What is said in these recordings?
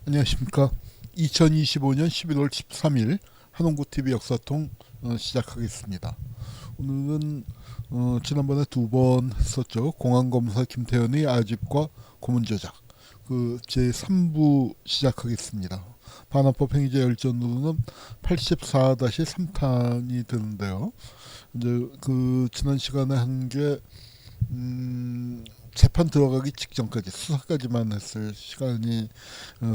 안녕하십니까. 2025년 11월 13일 한홍구TV 역사통 시작하겠습니다. 오늘은 지난번에 두 번 했었죠. 공안검사 김태현의 아집과 고문저작 그 제3부 시작하겠습니다. 반환법 행위자 열전으로는 84-3탄이 되는데요. 이제 그 지난 시간에 한게 재판 들어가기 직전까지 수사까지만 했을 시간이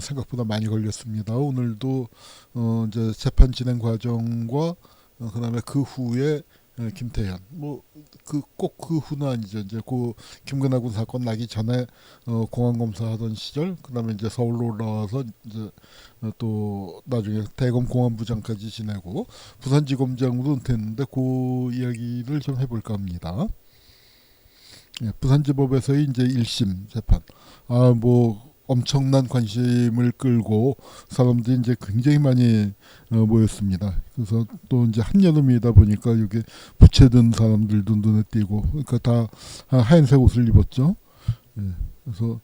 생각보다 많이 걸렸습니다. 오늘도 이제 재판 진행 과정과 그다음에 그 후에 김태현 뭐 그 꼭 그 후는 아니죠. 이제 그 김근하군 사건 나기 전에 공안검사 하던 시절, 그다음에 이제 서울로 올라와서 이제 또 나중에 대검 공안부장까지 지내고 부산지검장으로 은퇴했는데 그 이야기를 좀 해볼까 합니다. 예, 부산지법에서의 이제 1심 재판. 뭐 엄청난 관심을 끌고 사람들이 이제 굉장히 많이 모였습니다. 그래서 또 이제 한여름이다 보니까 이게 부채든 사람들도 눈에 띄고, 그러니까 다 하얀색 옷을 입었죠. 예, 그래서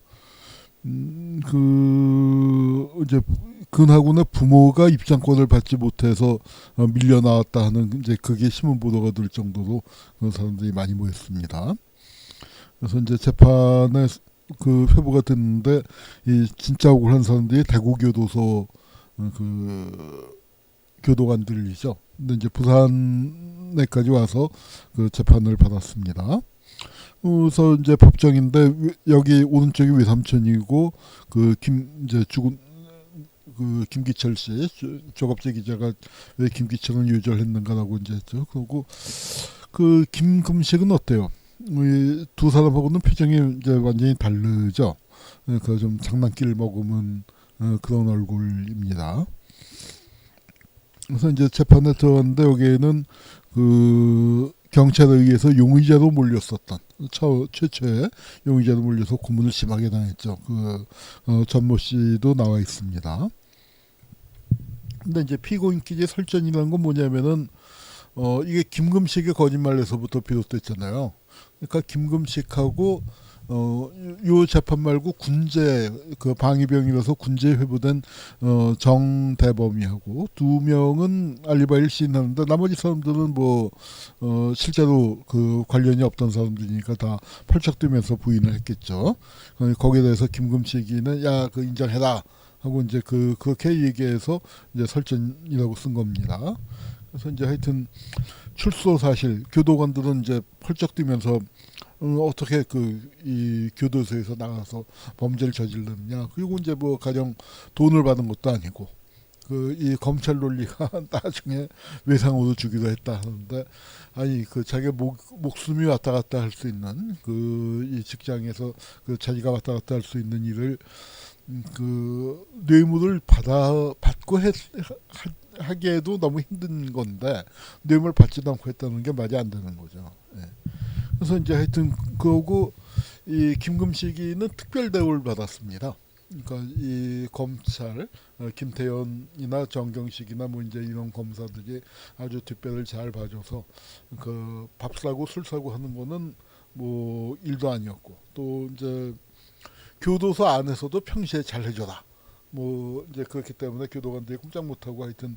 그 이제 근하군의 부모가 입장권을 받지 못해서 밀려 나왔다 하는 이제 그게 신문 보도가 될 정도로 그런 사람들이 많이 모였습니다. 그래서 이제 재판에 그 회부가 됐는데 이 진짜 억울한 사람들이 대구교도소 그 교도관들이죠. 근데 이제 부산에까지 와서 그 재판을 받았습니다. 그래서 이제 법정인데 여기 오른쪽이 외삼촌이고 그 김 이제 죽은 그 김기철 씨 조갑재 기자가 왜 김기철은 유절했는가라고 이제 했죠. 그리고 그 김금식은 어때요? 이두 사람하고는 표정이 이제 완전히 다르죠. 그 좀 장난기를 머금은 그런 얼굴입니다. 그래서 이제 재판에 들어갔는데 여기에는 그 경찰에 의해서 용의자로 몰렸었던 최초의 용의자로 몰려서 고문을 심하게 당했죠. 그 전모 씨도 나와 있습니다. 근데 이제 피고인끼리 설전이라는 건 뭐냐면은 이게 김금식의 거짓말에서부터 비롯됐잖아요. 그러니까 김금식하고 요 재판 말고 군제 그 방위병이라서 군제 회부된 정대범이하고 두 명은 알리바이를 시인하는데 나머지 사람들은 뭐 실제로 그 관련이 없던 사람들이니까 다 펄쩍대면서 부인을 했겠죠. 거기에 대해서 김금식이는 야 그 인정해라 하고 이제 그렇게 얘기해서 이제 설전이라고 쓴 겁니다. 그래서 이제 하여튼 출소 사실 교도관들은 이제 펄쩍 뛰면서 어떻게 그 이 교도소에서 나가서 범죄를 저질렀냐. 그리고 이제 뭐 가령 돈을 받은 것도 아니고 그 이 검찰 논리가 나중에 외상으로 주기도 했다 하는데, 아니 그 자기 목숨이 왔다 갔다 할 수 있는 그 이 직장에서 그 자기가 왔다 갔다 할 수 있는 일을 그 뇌물을 받고 하기에도 너무 힘든 건데 뇌물 받지도 않고 했다는 게 말이 안 되는 거죠. 예. 그래서 이제 하여튼 그거고 이 김금식이는 특별 대우를 받았습니다. 그러니까 이 검찰 김태현이나 정경식이나 뭐 이제 이런 검사들이 아주 뒷배를 잘 봐줘서 그 밥 사고 술 사고 하는 거는 뭐 일도 아니었고, 또 이제 교도소 안에서도 평시에 잘 해줘라. 뭐 이제 그렇기 때문에 교도관들이 꼼짝 못하고 하여튼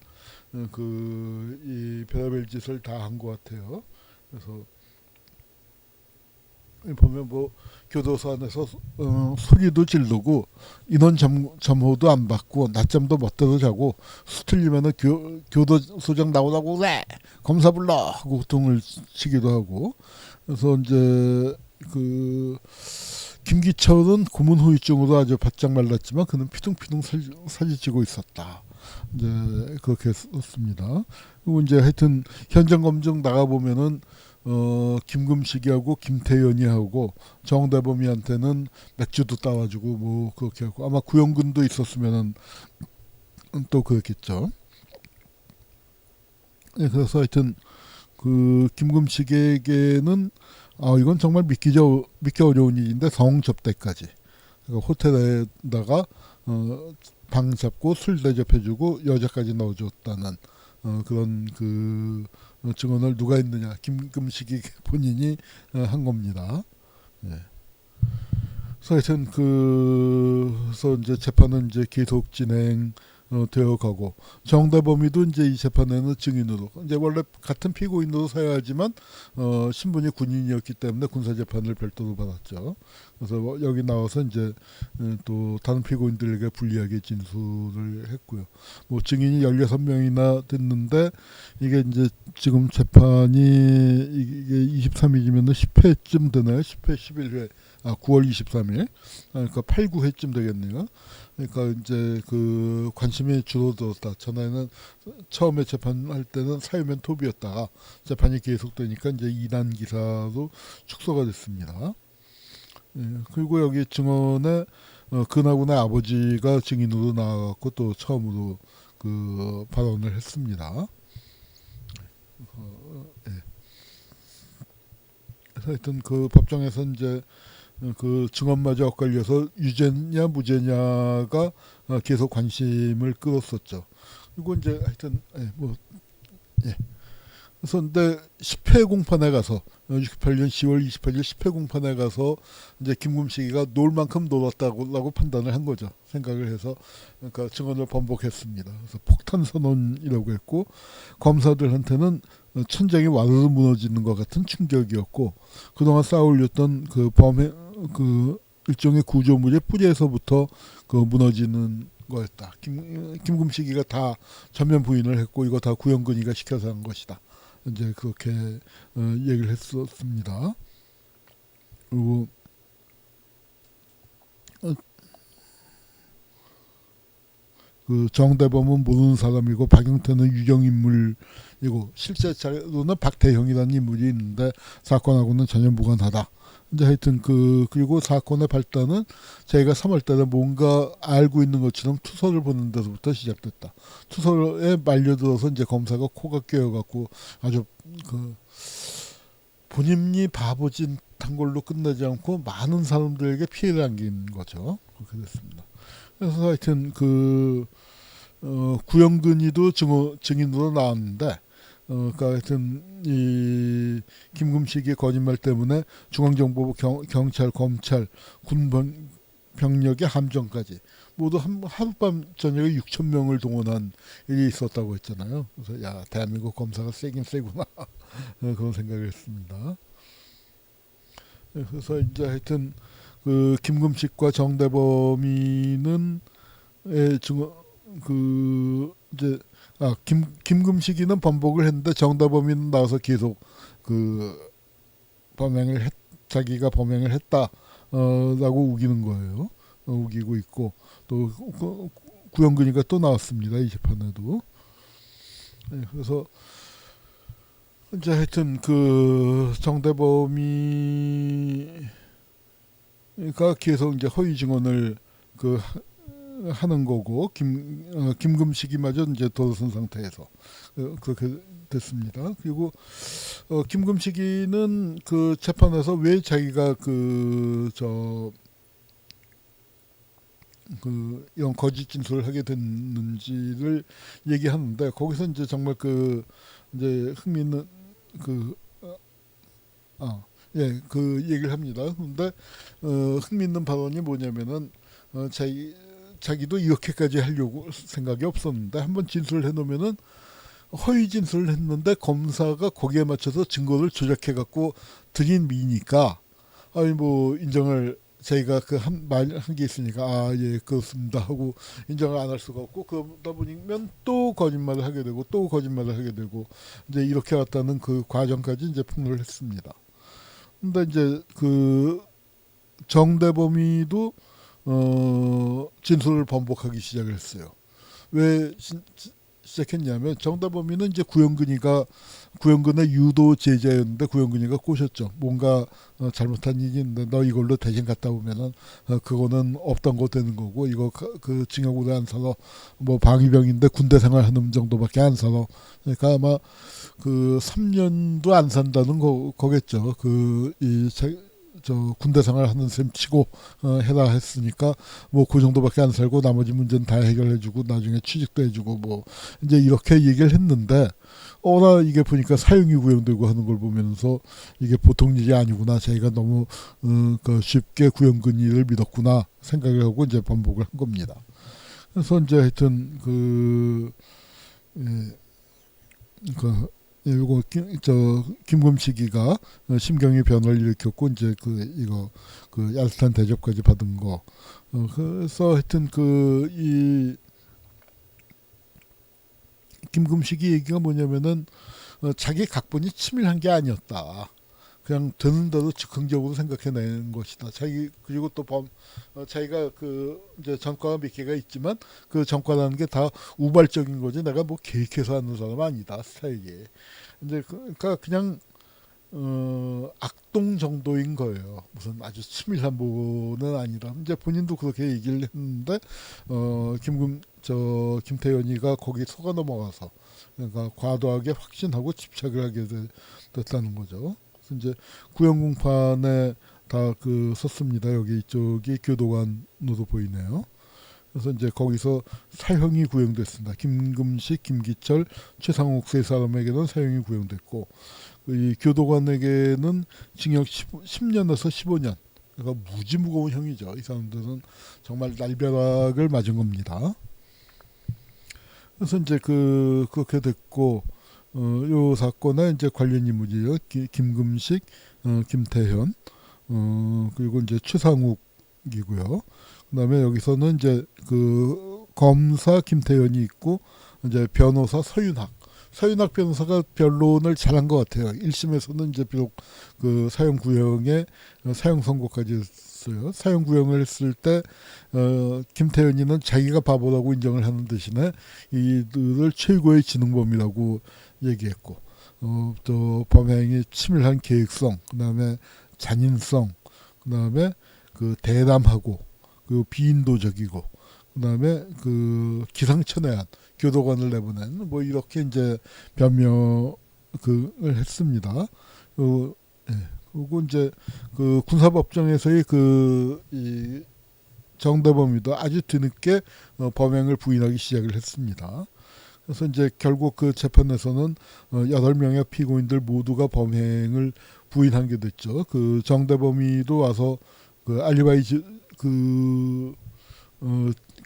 그 이 별의별 짓을 다 한 것 같아요. 그래서 보면 뭐 교도소 안에서 소리도 지르고 인원 점호도 안 받고 낮잠도 멋대로 자고 수틀리면은 교도소장 나오라고 왜 검사 불러 하고 호통을 치기도 하고. 그래서 이제 그 김기철은 고문 후유증으로 아주 바짝 말랐지만 그는 피둥피둥 사지치고 있었다. 이제 그렇게 썼습니다. 그리고 이제 하여튼 현장 검증 나가 보면은 김금식이하고 김태현이하고 정대범이한테는 맥주도 따와주고 뭐 그렇게 하고, 아마 구영근도 있었으면은 또 그렇겠죠. 예, 그래서 하여튼 그 김금식에게는 이건 정말 믿기 어려운 일인데 성접대까지, 그러니까 호텔에다가 방 잡고 술 대접해주고 여자까지 넣어줬다는 그런 그 증언을 누가 했느냐, 김금식이 본인이 한 겁니다. 예. 그래서 하여튼 그 그래서 이제 재판은 이제 계속 진행 되어 가고 정대범이도 이제 이 재판에는 증인으로 이제 원래 같은 피고인으로 서야하지만 신분이 군인이었기 때문에 군사 재판을 별도로 받았죠. 그래서 여기 나와서 이제 또 다른 피고인들에게 불리하게 진술을 했고요. 뭐 증인이 16명이나 됐는데 이게 이제 지금 재판이 이게 23일이면 10회쯤 되나요? 10회, 11회. 9월 23일. 그러니까 8, 9회쯤 되겠네요. 그러니까 이제 그 관심이 줄어들었다. 전에는 처음에 재판할 때는 사유면 톱이었다가 재판이 계속되니까 이제 2단 기사로 축소가 됐습니다. 그리고 여기 증언에 근하군의 아버지가 증인으로 나와갖고 또 처음으로 그 발언을 했습니다. 예. 그래서 하여튼 그 법정에서 이제 그 증언마저 엇갈려서 유죄냐 무죄냐가 계속 관심을 끌었었죠. 그리고 이제 하여튼 예. 그래서 근데 10회 공판에 가서 68년 10월 28일 10회 공판에 가서 이제 김금식이가 놀 만큼 놀았다고 판단을 한 거죠. 생각을 해서 그러니까 증언을 번복했습니다. 그래서 폭탄 선언이라고 했고 검사들한테는 천장이 와르르 무너지는 것 같은 충격이었고 그동안 쌓아올렸던 그 일종의 구조물의 뿌리에서부터 그 무너지는 거였다. 김금식이가 다 전면 부인을 했고 이거 다 구영근이가 시켜서 한 것이다. 이제 그렇게 얘기를 했었습니다. 그리고 그 정대범은 모르는 사람이고 박영태는 유령인물이고 실제로는 박태형이라는 인물이 있는데 사건하고는 전혀 무관하다. 이제 하여튼 그리고 사건의 발단은 저희가 3월달에 뭔가 알고 있는 것처럼 투서를 보는 데서부터 시작됐다. 투서에 말려들어서 이제 검사가 코가 끼어갖고 아주 그 본인이 바보짓한 걸로 끝나지 않고 많은 사람들에게 피해를 안긴 거죠. 그렇게 됐습니다. 그래서 하여튼 구영근이도 증인으로 나왔는데 그러니까 하여튼 이 김금식의 거짓말 때문에 중앙정보부 경찰 검찰 군병력의 함정까지 모두 하룻밤 저녁에 6천 명을 동원한 일이 있었다고 했잖아요. 그래서 야 대한민국 검사가 세긴 세구나 그런 생각을 했습니다. 그래서 이제 하여튼 그 김금식과 정대범이는 이제 김금식이는 번복을 했는데 정대범이는 나와서 계속 자기가 범행을 했다라고 우기는 거예요. 우기고 있고 또 구영근이가 또 나왔습니다. 이 재판에도. 그래서 이제 하여튼 그 정대범이가 계속 이제 허위 증언을 하는 거고 김금식이마저 이제 돌아선 상태에서 그렇게 됐습니다. 그리고 김금식이는 그 재판에서 왜 자기가 이런 거짓 진술을 하게 됐는지를 얘기하는데 거기서 이제 정말 이제 흥미있는 그 얘기를 합니다. 근데 흥미있는 발언이 뭐냐면은 자기도 이렇게까지 하려고 생각이 없었는데 한번 진술을 해놓으면은 허위 진술을 했는데 검사가 거기에 맞춰서 증거를 조작해 갖고 드린 미니까 아니 뭐 인정을 자기가 한 게 있으니까 예 그렇습니다 하고 인정을 안 할 수가 없고 그러다 보면 또 거짓말을 하게 되고 또 거짓말을 하게 되고 이제 이렇게 왔다는 그 과정까지 이제 폭로를 했습니다. 근데 이제 정대범이도 진술을 번복하기 시작을 했어요. 왜 시작했냐면 정대범이는 이제 구영근의 유도 제자였는데 구영근이가 꼬셨죠. 뭔가 잘못한 일이 있는데 너 이걸로 대신 갔다 오면은 그거는 없던 거 되는 거고 이거 그 징역으로 안 살아 뭐 방위병인데 군대 생활하는 정도밖에 안 살아. 그러니까 아마 3년도 안 산다는 거겠죠. 저 군대 생활하는 셈 치고 해라 했으니까 뭐 그 정도밖에 안 살고 나머지 문제는 다 해결해주고 나중에 취직도 해주고 뭐 이제 이렇게 얘기를 했는데 나 이게 보니까 사형이 구형되고 하는 걸 보면서 이게 보통 일이 아니구나, 자기가 너무 그 쉽게 구형근이를 믿었구나 생각을 하고 이제 반복을 한 겁니다. 그래서 이제 하여튼 예, 그 요거 김금식이가 심경의 변화를 일으켰고 이제 이거 야스탄 대접까지 받은 거. 그래서 하여튼 이 김금식이 얘기가 뭐냐면은 자기 각본이 치밀한 게 아니었다. 그냥 되는 대로 즉흥적으로 생각해내는 것이다. 그리고 또 자기가 이제 전과가 몇 개가 있지만 그 전과라는 게 다 우발적인 거지 내가 뭐 계획해서 하는 사람은 아니다, 스타일이. 이제 그러니까 그냥 악동 정도인 거예요. 무슨 아주 치밀한 부분은 아니라. 이제 본인도 그렇게 얘기를 했는데 김태현이가 거기 속아 넘어가서 그러니까 과도하게 확신하고 집착을 하게 됐다는 거죠. 그래서 이제 구형공판에 다 썼습니다. 여기 이쪽이 교도관으로 보이네요. 그래서 이제 거기서 사형이 구형됐습니다. 김금식, 김기철, 최상욱 세 사람에게는 사형이 구형됐고 이 교도관에게는 징역 10년에서 15년. 그러니까 무지 무거운 형이죠. 이 사람들은 정말 날벼락을 맞은 겁니다. 그래서 이제 그렇게 됐고 요 사건에 이제 관련 인물이요. 김금식, 김태현, 그리고 이제 최상욱이고요. 그다음에 여기서는 이제 검사 김태현이 있고 이제 변호사 서윤학 변호사가 변론을 잘한 것 같아요. 1심에서는 이제 비록 사형 구형에 사형 선고까지 했어요. 사형 구형을 했을 때 김태현이는 자기가 바보라고 인정을 하는 대신에 이들을 최고의 지능범이라고 얘기했고 또 범행이 치밀한 계획성, 그다음에 잔인성, 그다음에 대담하고 비인도적이고, 그다음에 기상천외한 교도관을 내보낸 뭐 이렇게 이제 변명을 했습니다. 예. 그리고 이제 군사법정에서의 이 정대범이도 아주 뒤늦게 범행을 부인하기 시작을 했습니다. 그래서 이제 결국 재판에서는 8명의 피고인들 모두가 범행을 부인한 게 됐죠. 정대범이도 와서 알리바이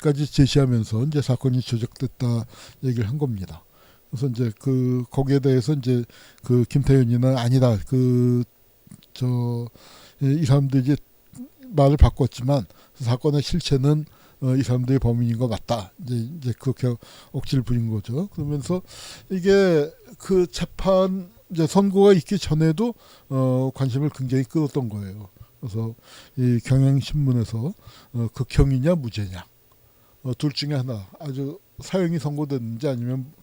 까지 제시하면서 이제 사건이 조작됐다 얘기를 한 겁니다. 그래서 이제 거기에 대해서 이제 김태현이는 아니다. 이 사람들이 말을 바꿨지만 사건의 실체는 이 사람들이 범인인 거 맞다. 이제 그렇게 억지를 부린 거죠. 그러면서 이게 재판 이제 선고가 있기 전에도 관심을 굉장히 끌었던 거예요. 그래서 이 경향신문에서 극형이냐 무죄냐 둘 중에 하나, 아주 사형이 선고됐는지 아니면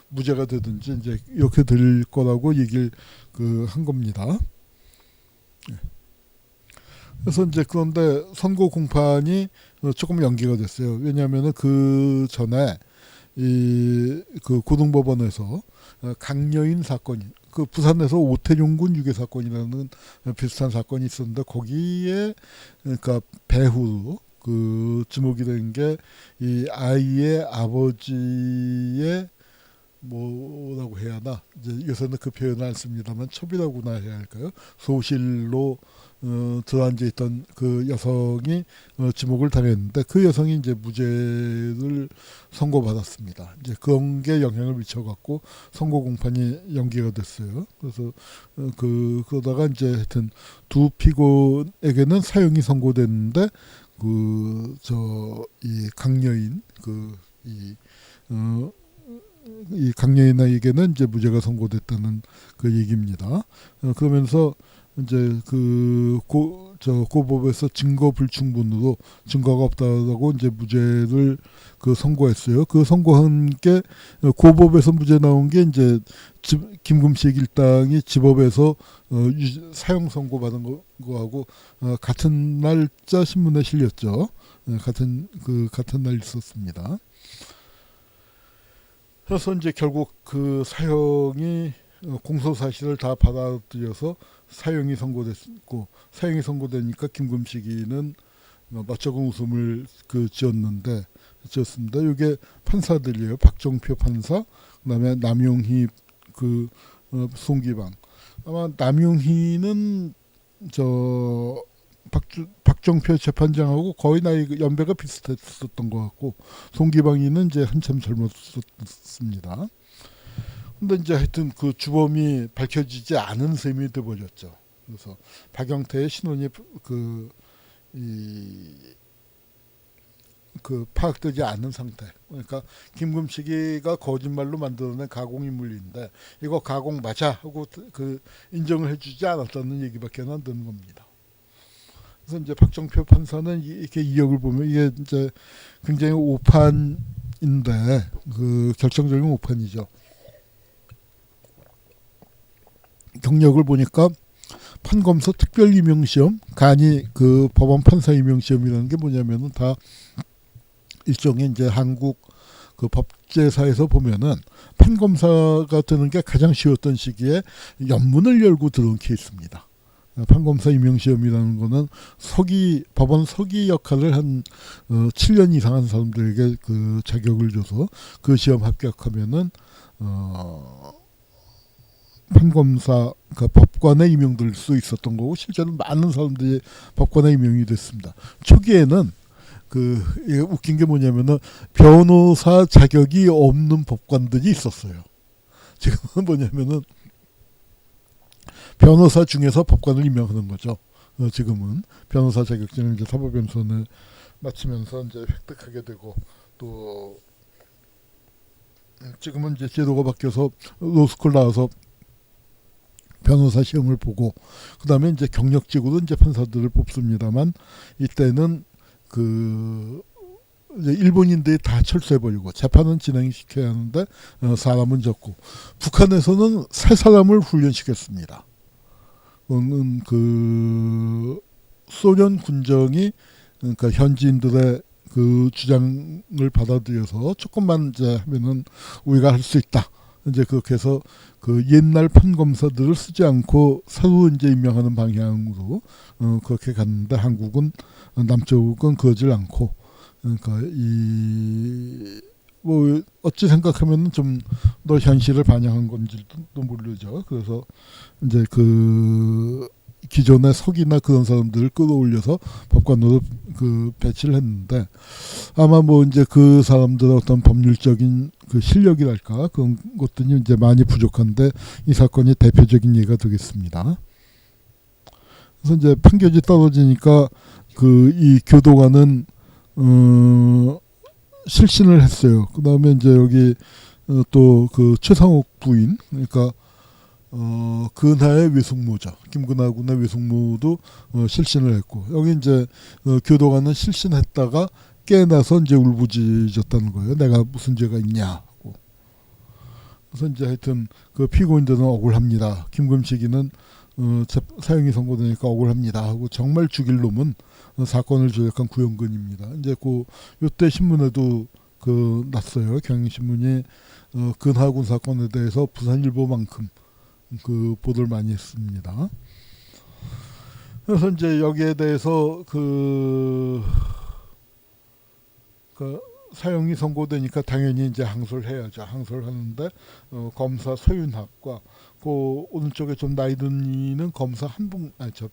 무죄가 되든지 이제 이렇게 될 거라고 얘기를 한 겁니다. 그래서 이제 그런데 선고 공판이 조금 연기가 됐어요. 왜냐하면은 전에 고등법원에서 강여인 사건이 부산에서 오태룡군 유괴 사건이라는 비슷한 사건이 있었는데 거기에 그러니까 배후로 지목이 된 게 이 아이의 아버지의 뭐라고 해야 하나, 이제 요새는 그 표현을 안 씁니다만 첩이라고나 해야 할까요? 소실로 들어앉아 있던 여성이 지목을 당했는데 그 여성이 이제 무죄를 선고받았습니다. 이제 그런 게 영향을 미쳐갖고 선고 공판이 연기가 됐어요. 그래서 그러다가 이제 하여튼 두 피고에게는 사형이 선고됐는데 이 강여인 이 강여인에게는 이제 무죄가 선고됐다는 얘기입니다. 그러면서 이제 고법에서 증거 불충분으로 증거가 없다고 이제 무죄를 선고했어요. 선고한 게 고법에서 무죄 나온 게 이제 김금식 일당이 지법에서 사형 선고 받은 거하고 같은 날짜 신문에 실렸죠. 같은 날 있었습니다. 그래서 이제 결국 사형이 공소 사실을 다 받아들여서 사형이 선고됐고 사형이 선고되니까 김금식이는 멋쩍은 웃음을 지었습니다. 이게 판사들이에요. 박정표 판사, 그다음에 남용희 송기방. 아마 남용희는 저 박정표 재판장하고 거의 나이 연배가 비슷했었던 것 같고 송기방이는 이제 한참 젊었습니다. 근데 이제 하여튼 그 주범이 밝혀지지 않은 셈이 돼버렸죠. 그래서 박영태의 신원이 이, 파악되지 않은 상태. 그러니까 김금식이가 거짓말로 만들어낸 가공 인물인데 이거 가공 맞아 하고 인정을 해주지 않았다는 얘기밖에 안 되는 겁니다. 그래서 이제 박정표 판사는 이렇게 이역을 보면 이게 이제 굉장히 오판인데 결정적인 오판이죠. 경력을 보니까 판검사 특별 임용시험, 간이 법원 판사 임용시험이라는 게 뭐냐면은 다 일종의 이제 한국 법제사에서 보면은 판검사가 되는 게 가장 쉬웠던 시기에 연문을 열고 들어온 케이스입니다. 판검사 임용시험이라는 거는 법원 서기 역할을 한 7년 이상 한 사람들에게 자격을 줘서 그 시험 합격하면은 판검사 법관에 임용될 수 있었던 거고 실제로 많은 사람들이 법관에 임용이 됐습니다. 초기에는 이게 웃긴 게 뭐냐면은 변호사 자격이 없는 법관들이 있었어요. 지금은 뭐냐면은 변호사 중에서 법관을 임명하는 거죠. 지금은 변호사 자격증을 이제 사법연수원을 마치면서 이제 획득하게 되고 또 지금은 이제 제도가 바뀌어서 로스쿨 나와서 변호사 시험을 보고 그다음에 이제 경력직으로 이제 판사들을 뽑습니다만 이때는 이제 일본인들이 다 철수해버리고 재판은 진행시켜야 하는데 사람은 적고 북한에서는 세 사람을 훈련시켰습니다. 소련 군정이 그러니까 현지인들의 주장을 받아들여서 조금만 이제 하면은 우리가 할 수 있다. 이제 그렇게 해서 옛날 판검사들을 쓰지 않고 새로 이제 임명하는 방향으로 그렇게 갔는데 한국은 남쪽은 그러질 않고 그러니까 뭐 어찌 생각하면 좀 더 현실을 반영한 건지도 모르죠. 그래서 이제 기존의 석이나 그런 사람들을 끌어올려서 법관으로 배치를 했는데 아마 뭐 이제 그 사람들의 어떤 법률적인 실력이랄까 그런 것들이 이제 많이 부족한데 이 사건이 대표적인 예가 되겠습니다. 그래서 이제 판결이 떨어지니까 이 교도관은 실신을 했어요. 그 다음에 이제 여기 또 최상옥 부인 그러니까 근하의 외숙모죠. 김근하 군의 외숙모도 실신을 했고 여기 이제 교도관은 실신했다가 깨어나서 이제 울부짖었다는 거예요. 내가 무슨 죄가 있냐고. 그래서 이제 하여튼 피고인들은 억울합니다. 김금식이는 사형이 선고되니까 억울합니다 하고 정말 죽일 놈은 사건을 조작한 구형근입니다. 이제 요때 신문에도 났어요. 경향신문이 근하군 사건에 대해서 부산일보만큼 보도를 많이 했습니다. 그래서 이제 여기에 대해서 사형이 선고되니까 당연히 이제 항소를 해야죠. 항소를 하는데 검사 서윤학과 오른쪽에 좀 나이 든 검사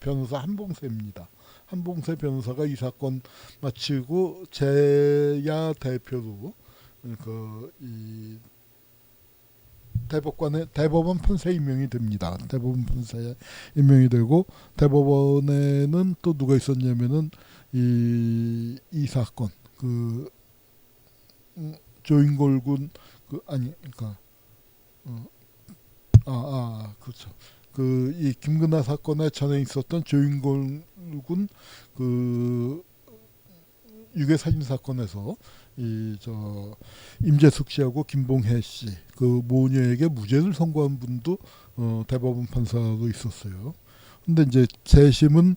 변호사 한봉세입니다. 한봉세 변호사가 이 사건 마치고 제야 대표로 이 대법원 판사 임명이 됩니다. 대법원 판사에 임명이 되고 대법원에는 또 누가 있었냐면은 이 사건 조인골군 그러니까 그렇죠. 이 김근하 사건에 전에 있었던 조인골군 유괴 살인 사건에서 임재숙 씨하고 김봉혜 씨 모녀에게 무죄를 선고한 분도 대법원 판사로 있었어요. 근데 이제 재심은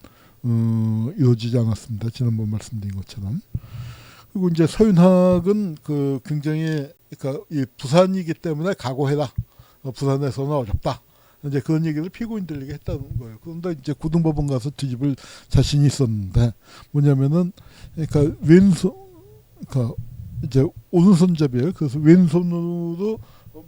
이루어지지 않았습니다. 지난번 말씀드린 것처럼. 그리고 이제 서윤학은 굉장히 그러니까 이 부산이기 때문에 각오해라. 부산에서는 어렵다. 이제 그런 얘기를 피고인들에게 했다는 거예요. 그런데 이제 고등법원 가서 뒤집을 자신이 있었는데 뭐냐면은 그러니까 왼손 그러니까 이제 오른손잡이에요. 그래서 왼손으로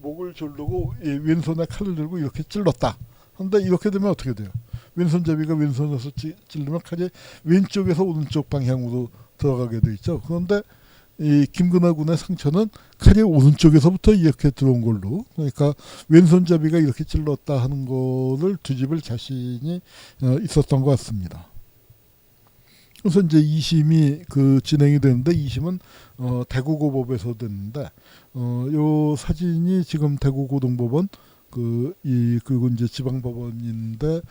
목을 조르고 왼손에 칼을 들고 이렇게 찔렀다. 근데 이렇게 되면 어떻게 돼요? 왼손잡이가 왼손에서 찔르면 칼이 왼쪽에서 오른쪽 방향으로 들어가게 돼 있죠. 그런데 이 김근하 군의 상처는 칼이 오른쪽에서부터 이렇게 들어온 걸로, 그러니까 왼손잡이가 이렇게 찔렀다 하는 거를 뒤집을 자신이 있었던 것 같습니다. 그래서 이제 2심이 그 진행이 되는데 2심은 대구고법에서 됐는데 요 사진이 지금 대구고등법원 그리고 이제 지방법원인데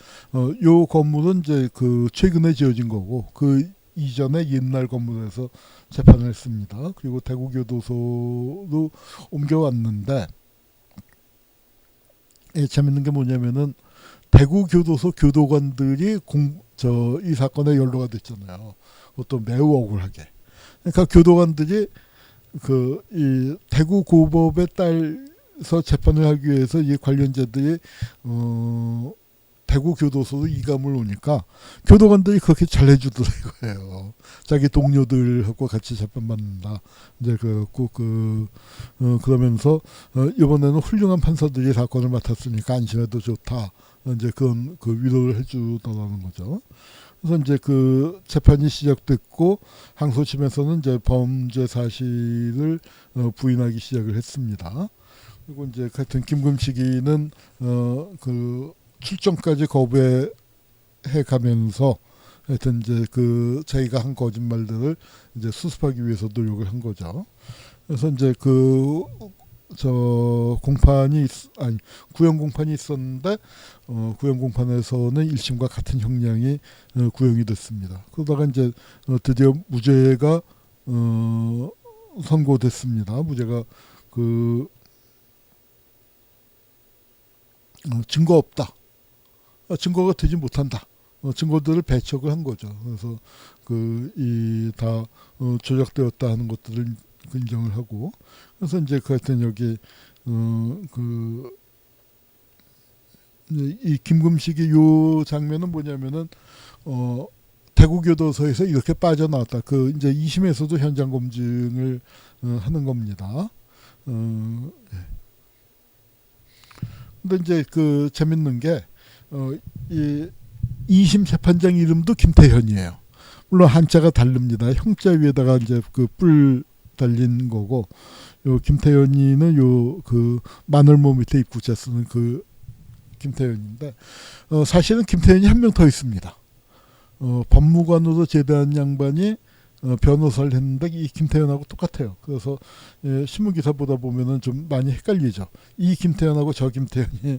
요 건물은 이제 그 최근에 지어진 거고 그 이전에 옛날 건물에서 재판을 했습니다. 그리고 대구교도소로 옮겨왔는데 재밌는 게 뭐냐면은 대구교도소 교도관들이 이 사건에 연루가 됐잖아요. 그것도 매우 억울하게. 그러니까 교도관들이 이 대구고법에 따라서 재판을 하기 위해서 이 관련자들이 대구교도소로 이감을 오니까 교도관들이 그렇게 잘해주더라고요. 자기 동료들하고 같이 재판받는다. 이제 그래갖고 그러면서 이번에는 훌륭한 판사들이 사건을 맡았으니까 안심해도 좋다. 이제 그런 위로를 해주더라는 거죠. 그래서 이제 그 재판이 시작됐고 항소심에서는 이제 범죄 사실을 부인하기 시작을 했습니다. 그리고 이제 하여튼 김금식이는 출정까지 거부해 가면서 하여튼 이제 자기가 한 거짓말들을 이제 수습하기 위해서 노력을 한 거죠. 그래서 이제 구형 공판이 있었는데 구형 공판에서는 1심과 같은 형량이 구형이 됐습니다. 그러다가 이제 드디어 무죄가 선고됐습니다. 무죄가 증거 없다. 증거가 되지 못한다. 증거들을 배척을 한 거죠. 그래서 다 조작되었다 하는 것들을 인정을 하고, 그래서 이제 하여튼 여기 이 김금식이 요 장면은 뭐냐면은 대구교도소에서 이렇게 빠져나왔다. 이제 2심에서도 현장 검증을 하는 겁니다. 근데 이제 재밌는 게 이 2심 재판장 이름도 김태현이에요. 물론 한자가 다릅니다. 형자 위에다가 이제 뿔 달린 거고, 요 김태현이는 마늘모 밑에 입구자 쓰는 김태현인데 사실은 김태현이 한 명 더 있습니다. 법무관으로 제대한 양반이 변호사를 했는데 이 김태현하고 똑같아요. 그래서 신문기사 보다 보면은 좀 많이 헷갈리죠. 이 김태현하고 저 김태현이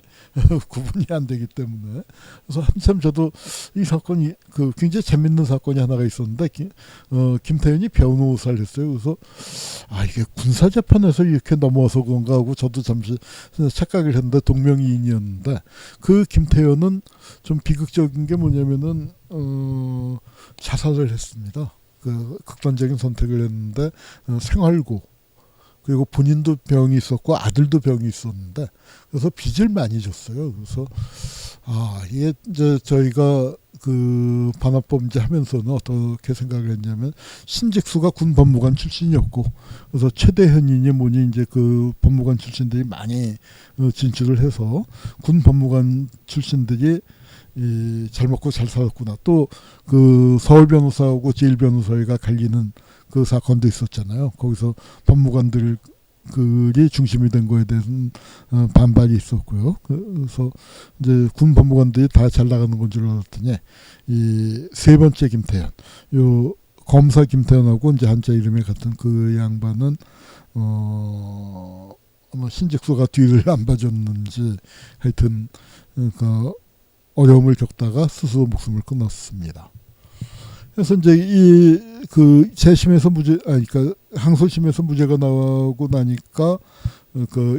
구분이 안 되기 때문에. 그래서 한참 저도 이 사건이 굉장히 재밌는 사건이 하나가 있었는데 김태현이 변호사를 했어요. 그래서 이게 군사재판에서 이렇게 넘어와서 그런가 하고 저도 잠시 착각을 했는데 동명이인이었는데 그 김태현은 좀 비극적인 게 뭐냐면은 자살을 했습니다. 극단적인 선택을 했는데 생활고, 그리고 본인도 병이 있었고 아들도 병이 있었는데 그래서 빚을 많이 줬어요. 그래서 이게 이제 저희가 반환범죄 하면서는 어떻게 생각을 했냐면 신직수가 군 법무관 출신이었고, 그래서 최대현이니 뭐니 이제 법무관 출신들이 많이 진출을 해서 군 법무관 출신들이 잘 먹고 잘 살았구나. 또 서울 변호사하고 제일 변호사가 갈리는 사건도 있었잖아요. 거기서 법무관들이 중심이 된 거에 대해서는 반발이 있었고요. 그래서 이제 군 법무관들이 다 잘 나가는 건 줄 알았더니 이 세 번째 김태현, 요 검사 김태현하고 이제 한자 이름이 같은 양반은 신직수가 뒤를 안 봐줬는지 하여튼 어려움을 겪다가 스스로 목숨을 끊었습니다. 그래서 이제 재심에서 그러니까 항소심에서 무죄가 나오고 나니까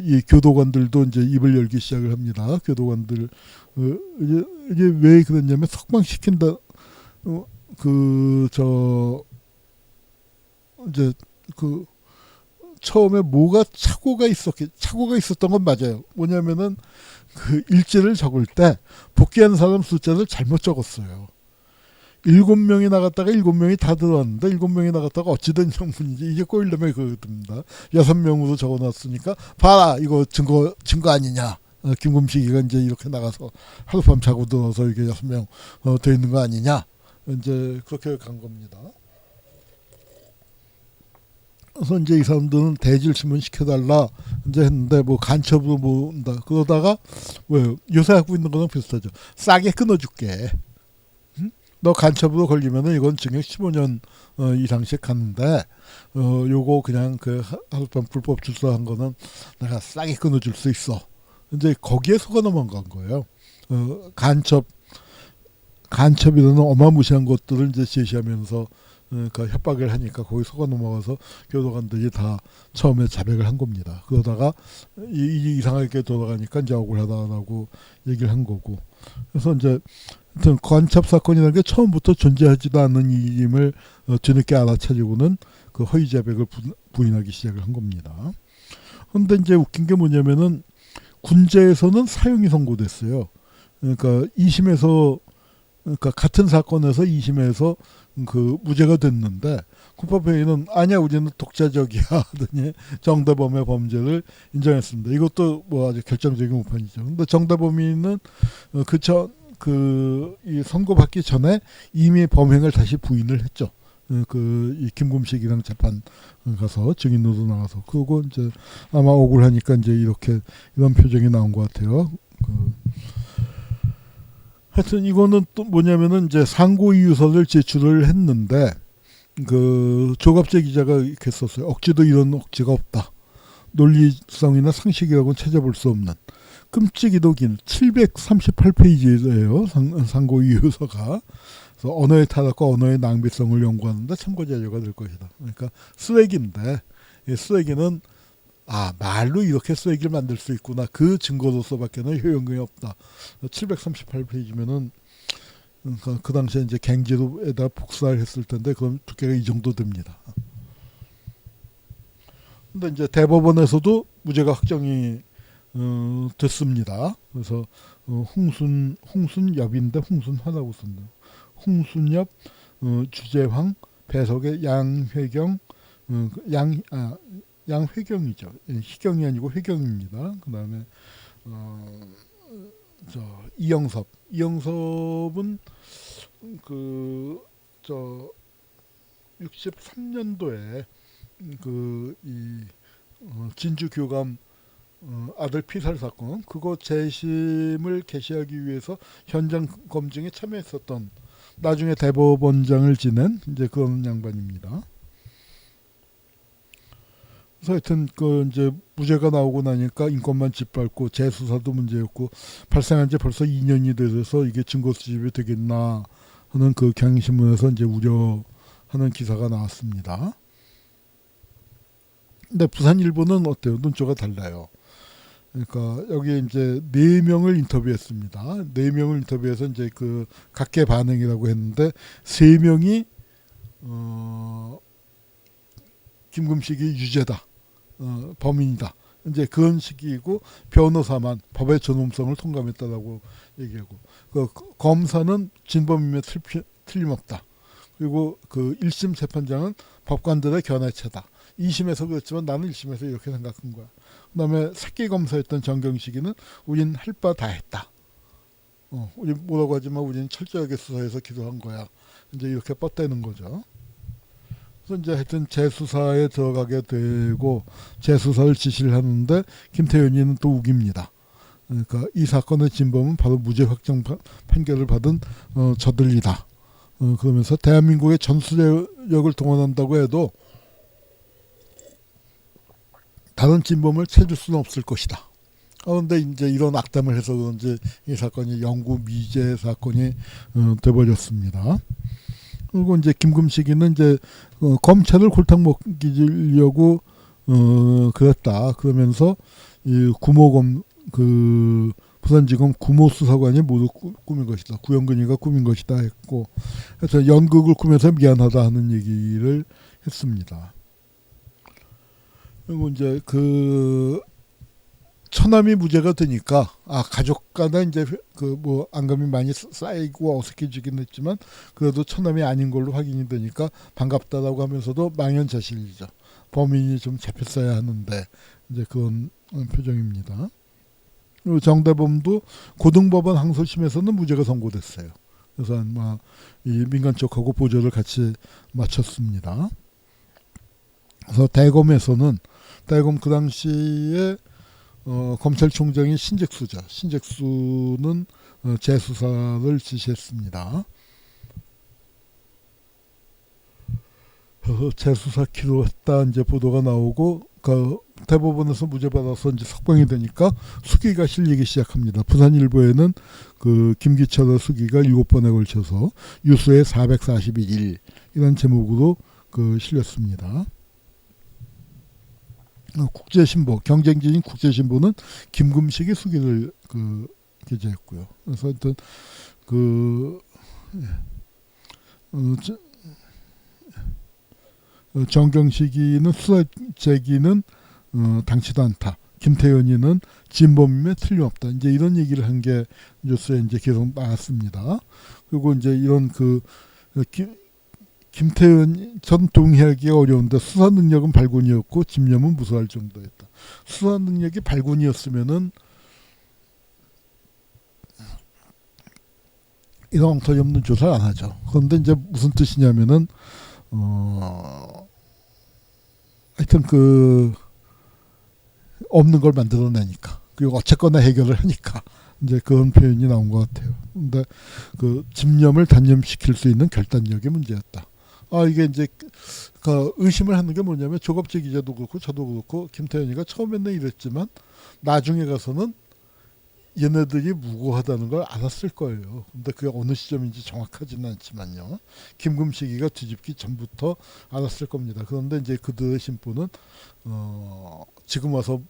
이 교도관들도 이제 입을 열기 시작을 합니다. 교도관들 이게 왜 그랬냐면 석방시킨다. 이제 처음에 뭐가 착오가 있었던 건 맞아요. 뭐냐면은 그 일지를 적을 때 복귀한 사람 숫자를 잘못 적었어요. 7명이 나갔다가 7명이 다 들어왔는데 7명이 나갔다가 어찌된 형문인지 이게 꼬이려면 그겁니다. 6명으로 적어놨으니까 봐라 이거 증거 아니냐. 김금식이가 이제 이렇게 나가서 하룻밤 자고 들어서 이게 6명 돼 있는 거 아니냐. 이제 그렇게 간 겁니다. 그래서 이제 이 사람들은 대질 신문 시켜달라 이제 했는데 뭐 간첩으로 모은다. 그러다가 왜 요새 하고 있는 거랑 비슷하죠. 싸게 끊어줄게. 응? 너 간첩으로 걸리면은 이건 징역 15년 이상씩 가는데 요거 그냥 그 하룻밤 불법 출소한 거는 내가 싸게 끊어줄 수 있어. 이제 거기에 속아 넘어간 거예요. 간첩이라는 어마무시한 것들을 이제 제시하면서 그 협박을 하니까 거기 속아 넘어가서 교도관들이 다 처음에 자백을 한 겁니다. 그러다가 이상하게 돌아가니까 이제 억울하다라고 얘기를 한 거고. 그래서 이제 하여튼 간첩 사건이라는 게 처음부터 존재하지도 않는 일임을 뒤늦게 알아차리고는 그 허위 자백을 부인하기 시작을 한 겁니다. 그런데 이제 웃긴 게 뭐냐면은 군제에서는 사형이 선고됐어요. 그러니까 2심에서 그러니까 같은 사건에서 2심에서 그 무죄가 됐는데 국법회의는 아니야 우리는 독자적이야 하더니 정대범의 범죄를 인정했습니다. 이것도 뭐 아주 결정적인 우판이죠. 근데 정대범이는 이 선고받기 전에 이미 범행을 다시 부인을 했죠. 이 김금식이랑 재판 가서 증인으로 나가서 그리고 이제 아마 억울하니까 이제 이런 표정이 나온 것 같아요. 하여튼 이거는 또 뭐냐면은 이제 상고 이유서를 제출을 했는데 그 조갑재 기자가 이렇게 썼어요. 억지도 이런 억지가 없다. 논리성이나 상식이라고는 찾아볼 수 없는 끔찍이도 긴 738페이지예요. 상고 이유서가. 그래서 언어의 타락과 언어의 낭비성을 연구하는데 참고 자료가 될 것이다. 그러니까 쓰레기인데 이 쓰레기는 말로 이렇게 쓰레기를 만들 수 있구나. 그 증거로서밖에는 효용이 없다. 738페이지면은 그 당시에 이제 갱지로에다 복사를 했을 텐데 그럼 두께가 이 정도 됩니다. 근데 이제 대법원에서도 무죄가 확정이 됐습니다. 그래서 홍순엽인데 홍순화라고 쓴다. 홍순엽, 주재황, 배석의 양회경, 양회경이죠. 희경이 아니고 회경입니다. 그 다음에 이영섭은 63년도에 진주 교감 아들 피살 사건 그거 재심을 개시하기 위해서 현장 검증에 참여했었던 나중에 대법원장을 지낸 이제 그런 양반입니다. 그래서 하여튼 이제 무죄가 나오고 나니까 인권만 짓밟고 재수사도 문제였고 발생한 지 벌써 2년이 돼서 이게 증거 수집이 되겠나 하는 그 경향신문에서 이제 우려하는 기사가 나왔습니다. 근데 부산일보는 어때요? 논조가 달라요. 그러니까 여기 이제 4명을 인터뷰했습니다. 4명을 인터뷰해서 이제 그 각계 반응이라고 했는데 3명이 김금식이 유죄다. 범인이다. 이제 그런 식이고 변호사만 법의 존엄성을 통감했다라고 얘기하고 검사는 진범임에 틀림없다. 그리고 그 1심 재판장은 법관들의 견해체다. 2심에서 그랬지만 나는 1심에서 이렇게 생각한 거야. 그다음에 새끼 검사였던 정경식이는 우린 할 바 다 했다. 우리 뭐라고 하지만 우리는 철저하게 수사해서 기소한 거야. 이제 이렇게 뻗대는 거죠. 그래서 이제 하여튼 재수사에 들어가게 되고 재수사를 지시를 하는데 김태현이는 또 우깁니다. 그러니까 이 사건의 진범은 바로 무죄 확정 판결을 받은 저들이다. 그러면서 대한민국의 전수력을 동원한다고 해도 다른 진범을 찾을 수는 없을 것이다. 그런데 이제 이런 악담을 해서 그런지 이 사건이 영구 미제 사건이 돼버렸습니다. 그리고 이제 김금식이는 이제 검찰을 골탕 먹이려고 그랬다. 그러면서 이 부산지검 구모수사관이 모두 꾸민 것이다. 구영근이가 꾸민 것이다 했고, 그래서 연극을 꾸며서 미안하다 하는 얘기를 했습니다. 그리고 이제 그 처남이 무죄가 되니까 가족 간에 이제 그 뭐 안감이 많이 쌓이고 어색해지긴 했지만 그래도 처남이 아닌 걸로 확인이 되니까 반갑다라고 하면서도 망연자실이죠. 범인이 좀 잡혔어야 하는데 이제 그런 표정입니다. 그리고 정대범도 고등법원 항소심에서는 무죄가 선고됐어요. 그래서 아마 이 민간 쪽하고 보조를 같이 마쳤습니다. 그래서 대검에서는 대검 그 당시에 검찰총장이 신잭수죠. 신잭수는 재수사를 지시했습니다. 그래서 재수사키로 했다 이제 보도가 나오고 그 대법원에서 무죄 받아서 이제 석방이 되니까 수기가 실리기 시작합니다. 부산일보에는 그 김기철의 수기가 7번에 걸쳐서 유수의 441일 이런 제목으로 그 실렸습니다. 국제신보 경쟁지인 국제신보는 김금식이 수기를 그 게재했고요. 그래서 하여튼 그 정경식이는 수사 제기는 당치도 않다. 김태현이는 진범임에 틀림없다. 이제 이런 얘기를 한 게 뉴스에 이제 계속 나왔습니다. 그리고 이제 이런 그 김태현 전 동의하기가 어려운데 수사 능력은 발군이었고 집념은 무수할 정도였다. 수사 능력이 발군이었으면은 이런 엉터리 없는 조사를 안 하죠. 그런데 이제 무슨 뜻이냐면은 하여튼 그 없는 걸 만들어내니까 그리고 어쨌거나 해결을 하니까 이제 그런 표현이 나온 것 같아요. 근데 그 집념을 단념시킬 수 있는 결단력이 문제였다. 이게 이제 그 의심을 하는 게 뭐냐면 조갑재 기자도 그렇고 저도 그렇고 김태현이가 처음에는 이랬지만 나중에 가서는 얘네들이 무고하다는 걸 알았을 거예요. 근데 그게 어느 시점인지 정확하지는 않지만요. 김금식이가 뒤집기 전부터 알았을 겁니다. 그런데 이제 그들의 심보는 지금 와서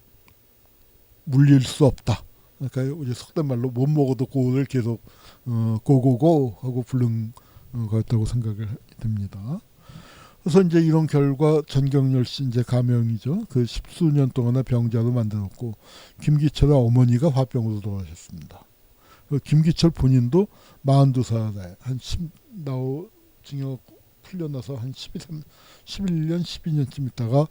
물릴 수 없다. 그러니까 우리 속된 말로 못 먹어도 고를 계속 고고고 하고 부른 거였다고 생각을 됩니다. 그래서 이제 이런 결과 전경열 씨 이제 가명이죠. 그 십수년 동안의 병자로 만들었고 김기철의 어머니가 화병으로 돌아가셨습니다. 김기철 본인도 42살에 한 징역 풀려나서 한 11년 12년쯤 있다가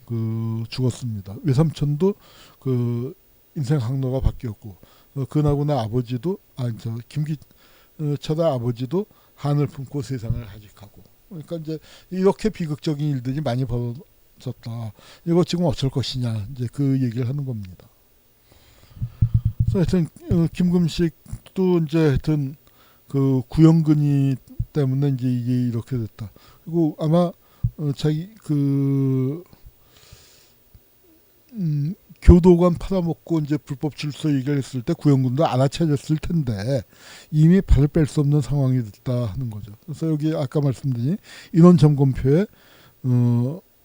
그 죽었습니다. 외삼촌도 그 인생 항로가 바뀌었고 그나구나 아버지도 김기철의 아버지도 한을 품고 세상을 하직하고 그러니까 이제 이렇게 비극적인 일들이 많이 벌어졌다. 이거 지금 어쩔 것이냐 이제 그 얘기를 하는 겁니다. 그래서 하여튼 김금식도 이제 하여튼 그 구형근이 때문에 이제 이게 이렇게 됐다. 그리고 아마 자기 그 교도관 팔아먹고 이제 불법 출소 얘기를 했을 때 구형근도 알아차렸을 텐데 이미 발을 뺄 수 없는 상황이 됐다 하는 거죠. 그래서 여기 아까 말씀드린 인원 점검표에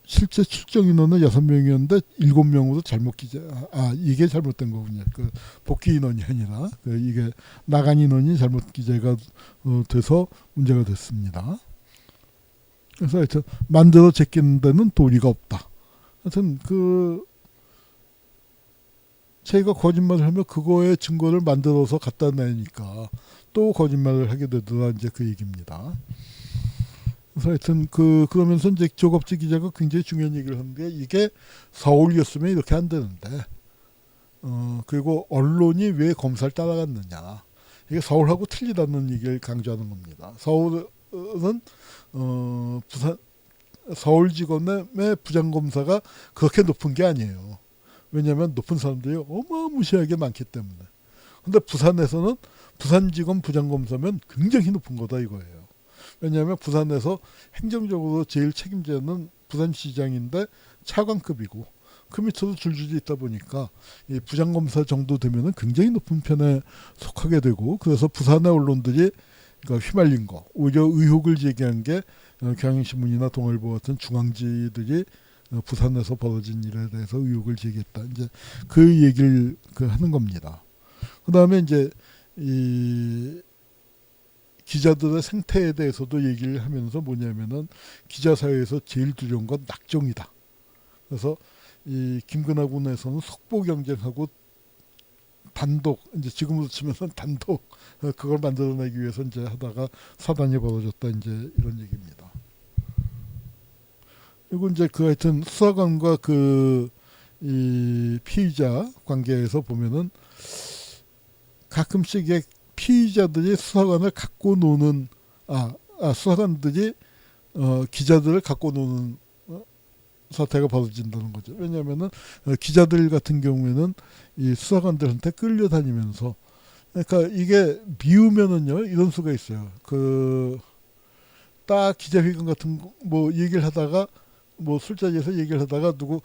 실제 출정 인원은 6명이었는데 7명으로 잘못 기재. 이게 잘못된 거군요. 그 복귀 인원이 아니라 이게 나간 인원이 잘못 기재가 돼서 문제가 됐습니다. 그래서 하여튼 만들어 제끼는 데는 도리가 없다. 하여튼 저희가 거짓말을 하면 그거의 증거를 만들어서 갖다 내니까 또 거짓말을 하게 되더라 이제 그 얘기입니다. 그래서 하여튼 그러면서 이제 조갑재 기자가 굉장히 중요한 얘기를 하는데 이게 서울이었으면 이렇게 안 되는데 그리고 언론이 왜 검사를 따라갔느냐 이게 서울하고 틀리다는 얘기를 강조하는 겁니다. 서울은 서울지검의 부장검사가 그렇게 높은 게 아니에요. 왜냐하면 높은 사람들이 어마무시하게 많기 때문에. 근데 부산에서는 부산지검 부장검사면 굉장히 높은 거다 이거예요. 왜냐하면 부산에서 행정적으로 제일 책임자는 부산시장인데 차관급이고 그 밑으로 줄줄이 있다 보니까 이 부장검사 정도 되면은 굉장히 높은 편에 속하게 되고 그래서 부산의 언론들이 그러니까 휘말린 거 오히려 의혹을 제기한 게 경향신문이나 동아일보 같은 중앙지들이 부산에서 벌어진 일에 대해서 의혹을 제기했다. 이제 그 얘기를 하는 겁니다. 그 다음에 이제 이 기자들의 생태에 대해서도 얘기를 하면서 뭐냐면은 기자 사회에서 제일 두려운 건 낙종이다. 그래서 이 김근하군에서는 속보 경쟁하고 단독, 이제 지금으로 치면은 단독 그걸 만들어내기 위해서 이제 하다가 사단이 벌어졌다, 이제 이런 얘기입니다. 그리고 이제 그 하여튼 수사관과 그 이 피의자 관계에서 보면은 가끔씩 이게 피의자들이 수사관을 갖고 노는, 수사관들이 기자들을 갖고 노는 사태가 벌어진다는 거죠. 왜냐하면은 기자들 같은 경우에는 이 수사관들한테 끌려다니면서, 그러니까 이게 미우면은요 이런 수가 있어요. 그 딱 기자회견 같은 뭐 얘기를 하다가 뭐 술자리에서 얘기를 하다가 누구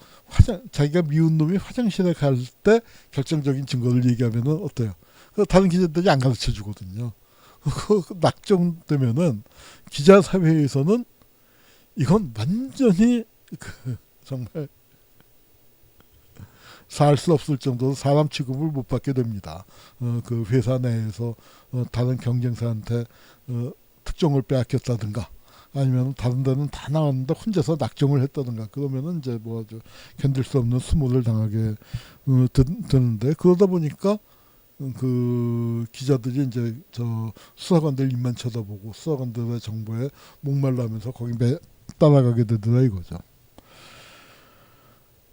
자기가 미운 놈이 화장실에 갈 때 결정적인 증거를 얘기하면은 어때요? 그 다른 기자들이 안 가르쳐 주거든요. 그 낙정되면은 기자 사회에서는 이건 완전히 정말 살 수 없을 정도로 사람 취급을 못 받게 됩니다. 그 회사 내에서 다른 경쟁사한테 특종을 빼앗겼다든가, 아니면 다른 데는 다 나왔는데 혼자서 낙정을 했다든가, 그러면은 이제 뭐 아주 견딜 수 없는 수모를 당하게 되는데, 그러다 보니까 그 기자들이 이제 저 수사관들 입만 쳐다보고 수사관들의 정보에 목말라하면서 거기 따라가게 되더라 이거죠.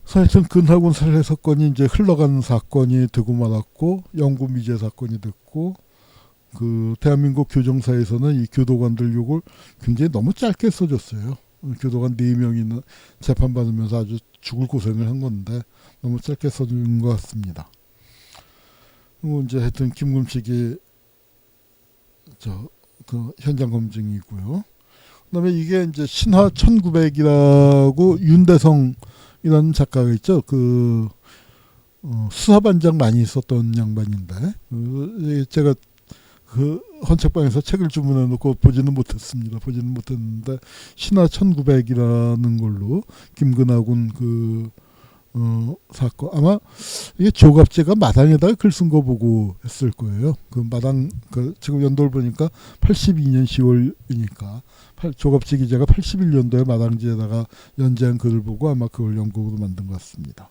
하여튼 근하군 살해 사건이 이제 흘러가는 사건이 되고 말았고, 영구 미제 사건이 됐고, 그 대한민국 교정사에서는 이 교도관들 욕을 굉장히 너무 짧게 써줬어요. 교도관 4명이 재판받으면서 아주 죽을 고생을 한 건데 너무 짧게 써준 것 같습니다. 그리고 이제 하여튼 김금식이 그 현장 검증이고요. 그다음에 이게 이제 신화 1900이라고 윤대성이라는 작가가 있죠. 그 수사반장 많이 썼던 양반인데, 제가 그 헌책방에서 책을 주문해 놓고 보지는 못했습니다. 보지는 못했는데 신화 1900이라는 걸로 김근하군 그 사건, 아마 이게 조갑제가 마당에다가 글 쓴 거 보고 했을 거예요. 그 마당, 그 지금 연도를 보니까 82년 10월이니까 조갑제 기자가 81년도에 마당지에다가 연재한 글을 보고 아마 그걸 연극으로 만든 것 같습니다.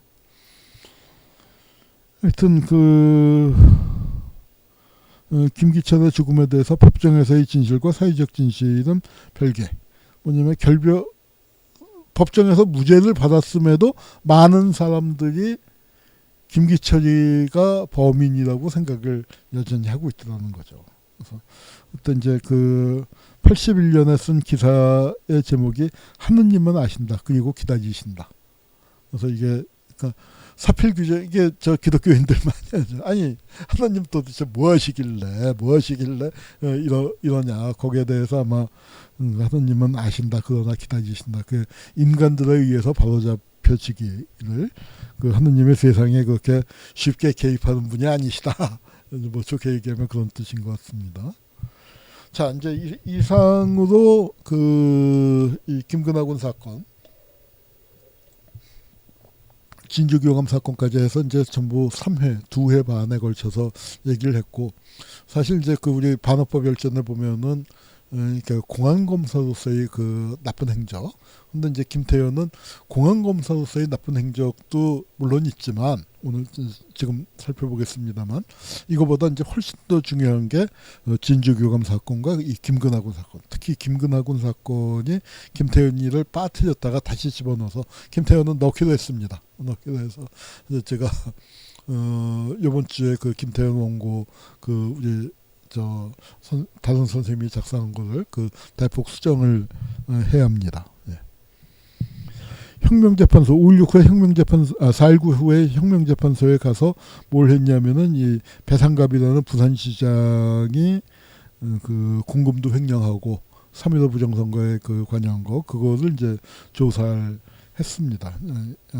하여튼 김기철의 죽음에 대해서 법정에서의 진실과 사회적 진실은 별개. 뭐냐면 법정에서 무죄를 받았음에도 많은 사람들이 김기철이가 범인이라고 생각을 여전히 하고 있다는 거죠. 그래서 그때 이제 그 81년에 쓴 기사의 제목이 하느님은 아신다. 그리고 기다리신다. 그래서 이게 그러니까 사필 규정, 이게 저 기독교인들 많이 하죠. 아니 하나님 도대체 뭐 하시길래 이러냐. 거기에 대해서 아마 하나님은 아신다. 그러나 기다리신다. 그 인간들에 의해서 바로잡혀지기를 그 하나님의 세상에 그렇게 쉽게 개입하는 분이 아니시다. 뭐 좋게 얘기하면 그런 뜻인 것 같습니다. 자, 이제 이상으로 이 김근하군 사건, 진주교감 사건까지 해서 이제 전부 3회, 2회 반에 걸쳐서 얘기를 했고, 사실 이제 그 우리 반어법 열전을 보면은 그러니까 공안검사로서의 그 나쁜 행적, 근데 이제 김태현은 공안검사로서의 나쁜 행적도 물론 있지만, 오늘 지금 살펴보겠습니다만, 이거보다 이제 훨씬 더 중요한 게 진주교감 사건과 이 김근하군 사건, 특히 김근하군 사건이 김태현이를 빠뜨렸다가 다시 집어넣어서 김태현은 넣기로 했습니다. 넣기로 해서 제가 이번 주에 그 김태현 원고 그 우리 다른 선생님이 작성한 거를 그 대폭 수정을 해야 합니다. 예. 혁명재판소 5.16 후에 혁명재판소, 4.19 후에 혁명재판소에 가서 뭘 했냐면은 이 배상갑이라는 부산시장이 그 공금도 횡령하고 3.15 부정선거에 그 관여한 거, 그거를 이제 조사를 했습니다.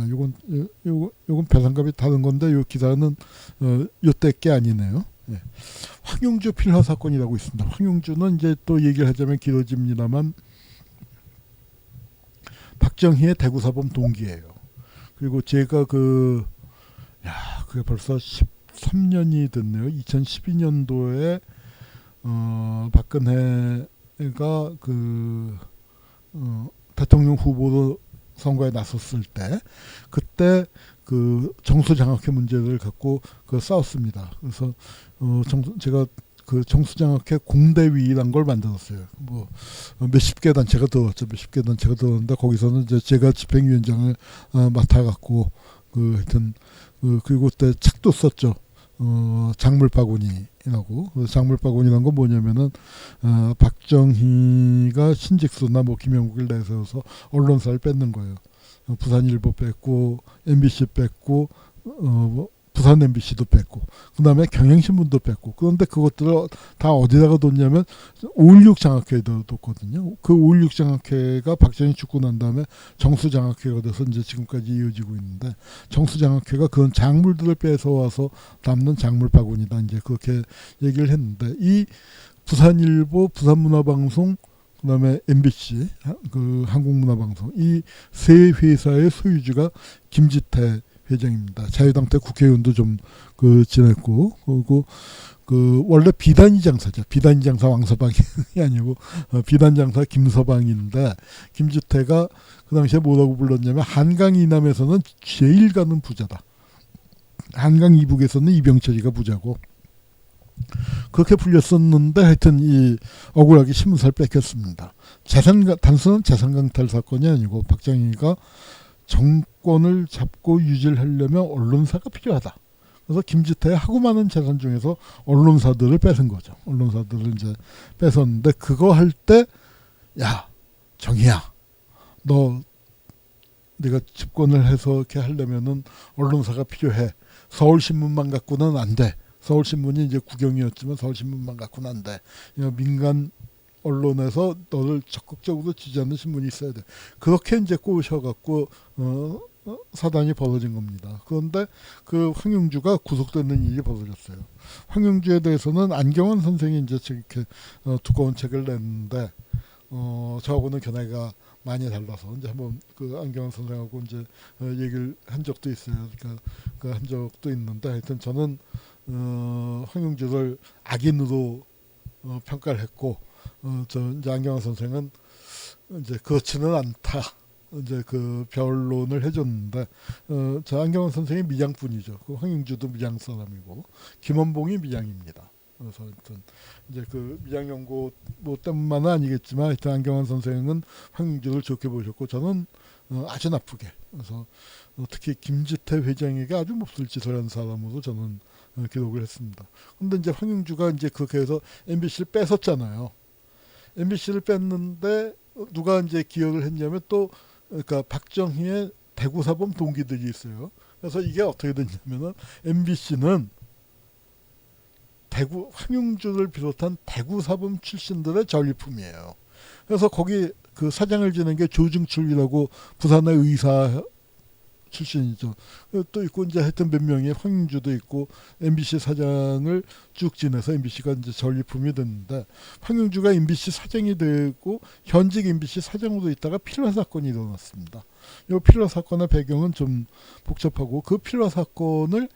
요건 배상갑이 다른 건데 요 기사는 요때 게 아니네요. 예. 황용주 필화 사건이라고 있습니다. 황용주는 이제 또 얘기를 하자면 길어집니다만 박정희의 대구사범 동기예요. 그리고 제가 그게 벌써 13년이 됐네요. 2012년도에 박근혜가 대통령 후보로 선거에 나섰을 때 그때 그 정수장학회 문제를 갖고 그 싸웠습니다. 그래서 제가 그 정수장학회 공대위라는 걸 만들었어요. 뭐 몇십 개 단체가 들어왔죠. 몇십 개 단체가 들어왔는데 거기서는 이제 제가 집행위원장을 맡아갖고 그 하여튼 그리고 그때 책도 썼죠. 작물바구니라고. 작물바구니란 건 뭐냐면은 박정희가 신직수나 뭐 김영국을 내세워서 언론사를 뺏는 거예요. 부산일보 뺐고 MBC 뺐고 부산 MBC도 뺐고 그다음에 경향신문도 뺐고 그런데 그것들을 다 어디다가 뒀냐면 5.16 장학회에 뒀거든요. 그 5.16 장학회가 박정희 죽고 난 다음에 정수장학회가 돼서 이제 지금까지 이어지고 있는데 정수장학회가 그런 작물들을 뺏어와서 담는 작물바구니다 이제 그렇게 얘기를 했는데 이 부산일보, 부산문화방송 그다음에 MBC 그 한국문화방송 이 세 회사의 소유주가 김지태 회장입니다. 자유당 때 국회의원도 좀 지냈고 그리고 원래 비단위 장사죠. 비단위 장사 왕서방이 아니고 비단 장사 김서방인데 김지태가 그 당시에 뭐라고 불렀냐면 한강 이남에서는 제일 가는 부자다. 한강 이북에서는 이병철이가 부자고 그렇게 불렸었는데 하여튼 이 억울하게 신문사를 뺏겼습니다. 단순한 재산 강탈 사건이 아니고 박정희가 정권을 잡고 유지를 하려면 언론사가 필요하다. 그래서 김지태의 하고 많은 재산 중에서 언론사들을 뺏은 거죠. 언론사들을 이제 뺏었는데 그거 할 때 야 정희야 너 네가 집권을 해서 이렇게 하려면은 언론사가 필요해. 서울신문만 갖고는 안 돼. 서울신문이 이제 국영이었지만 서울신문만 갖고는 안 돼. 민간 언론에서 너를 적극적으로 지지하는 신문이 있어야 돼. 그렇게 이제 꼬셔갖고 사단이 벌어진 겁니다. 그런데 그 황영주가 구속되는 일이 벌어졌어요. 황영주에 대해서는 안경원 선생이 이제 이렇게 두꺼운 책을 냈는데 저하고는 견해가 많이 달라서 이제 한번 그 안경원 선생하고 이제 얘기를 한 적도 있어요. 그러니까 한 적도 있는데 하여튼 저는 황영주를 악인으로 평가를 했고 저 이제 안경원 선생은 이제 그렇지는 않다. 이제 그 변론을 해줬는데 저 안경원 선생이 밀양분이죠. 그 황영주도 밀양 사람이고 김원봉이 밀양입니다. 그래서 하여튼 이제 그 밀양 연구 뭐 때문만은 아니겠지만 하여튼 안경원 선생은 황영주를 좋게 보셨고 저는 아주 나쁘게. 그래서 특히 김지태 회장에게 아주 몹쓸 짓을 한 사람으로 저는 기록을 했습니다. 근데 이제 황영주가 이제 그렇게 해서 MBC를 뺏었잖아요. MBC를 뺐는데 누가 이제 기억을 했냐면 또 그러니까 박정희의 대구사범 동기들이 있어요. 그래서 이게 어떻게 됐냐면은 MBC는 황영주를 비롯한 대구사범 출신들의 전리품이에요. 그래서 거기 그 사장을 지낸 게 조중출이라고 부산의 의사 출신이죠. 또 있고 이제 하여튼 몇 명의 황영주도 있고 MBC 사장을 쭉 지내서 MBC가 이제 전리품이 됐는데 황영주가 MBC 사장이 되고 현직 MBC 사장으로 있다가 필화 사건이 일어났습니다. 이 필화 사건의 배경은 좀 복잡하고 그 필화 사건을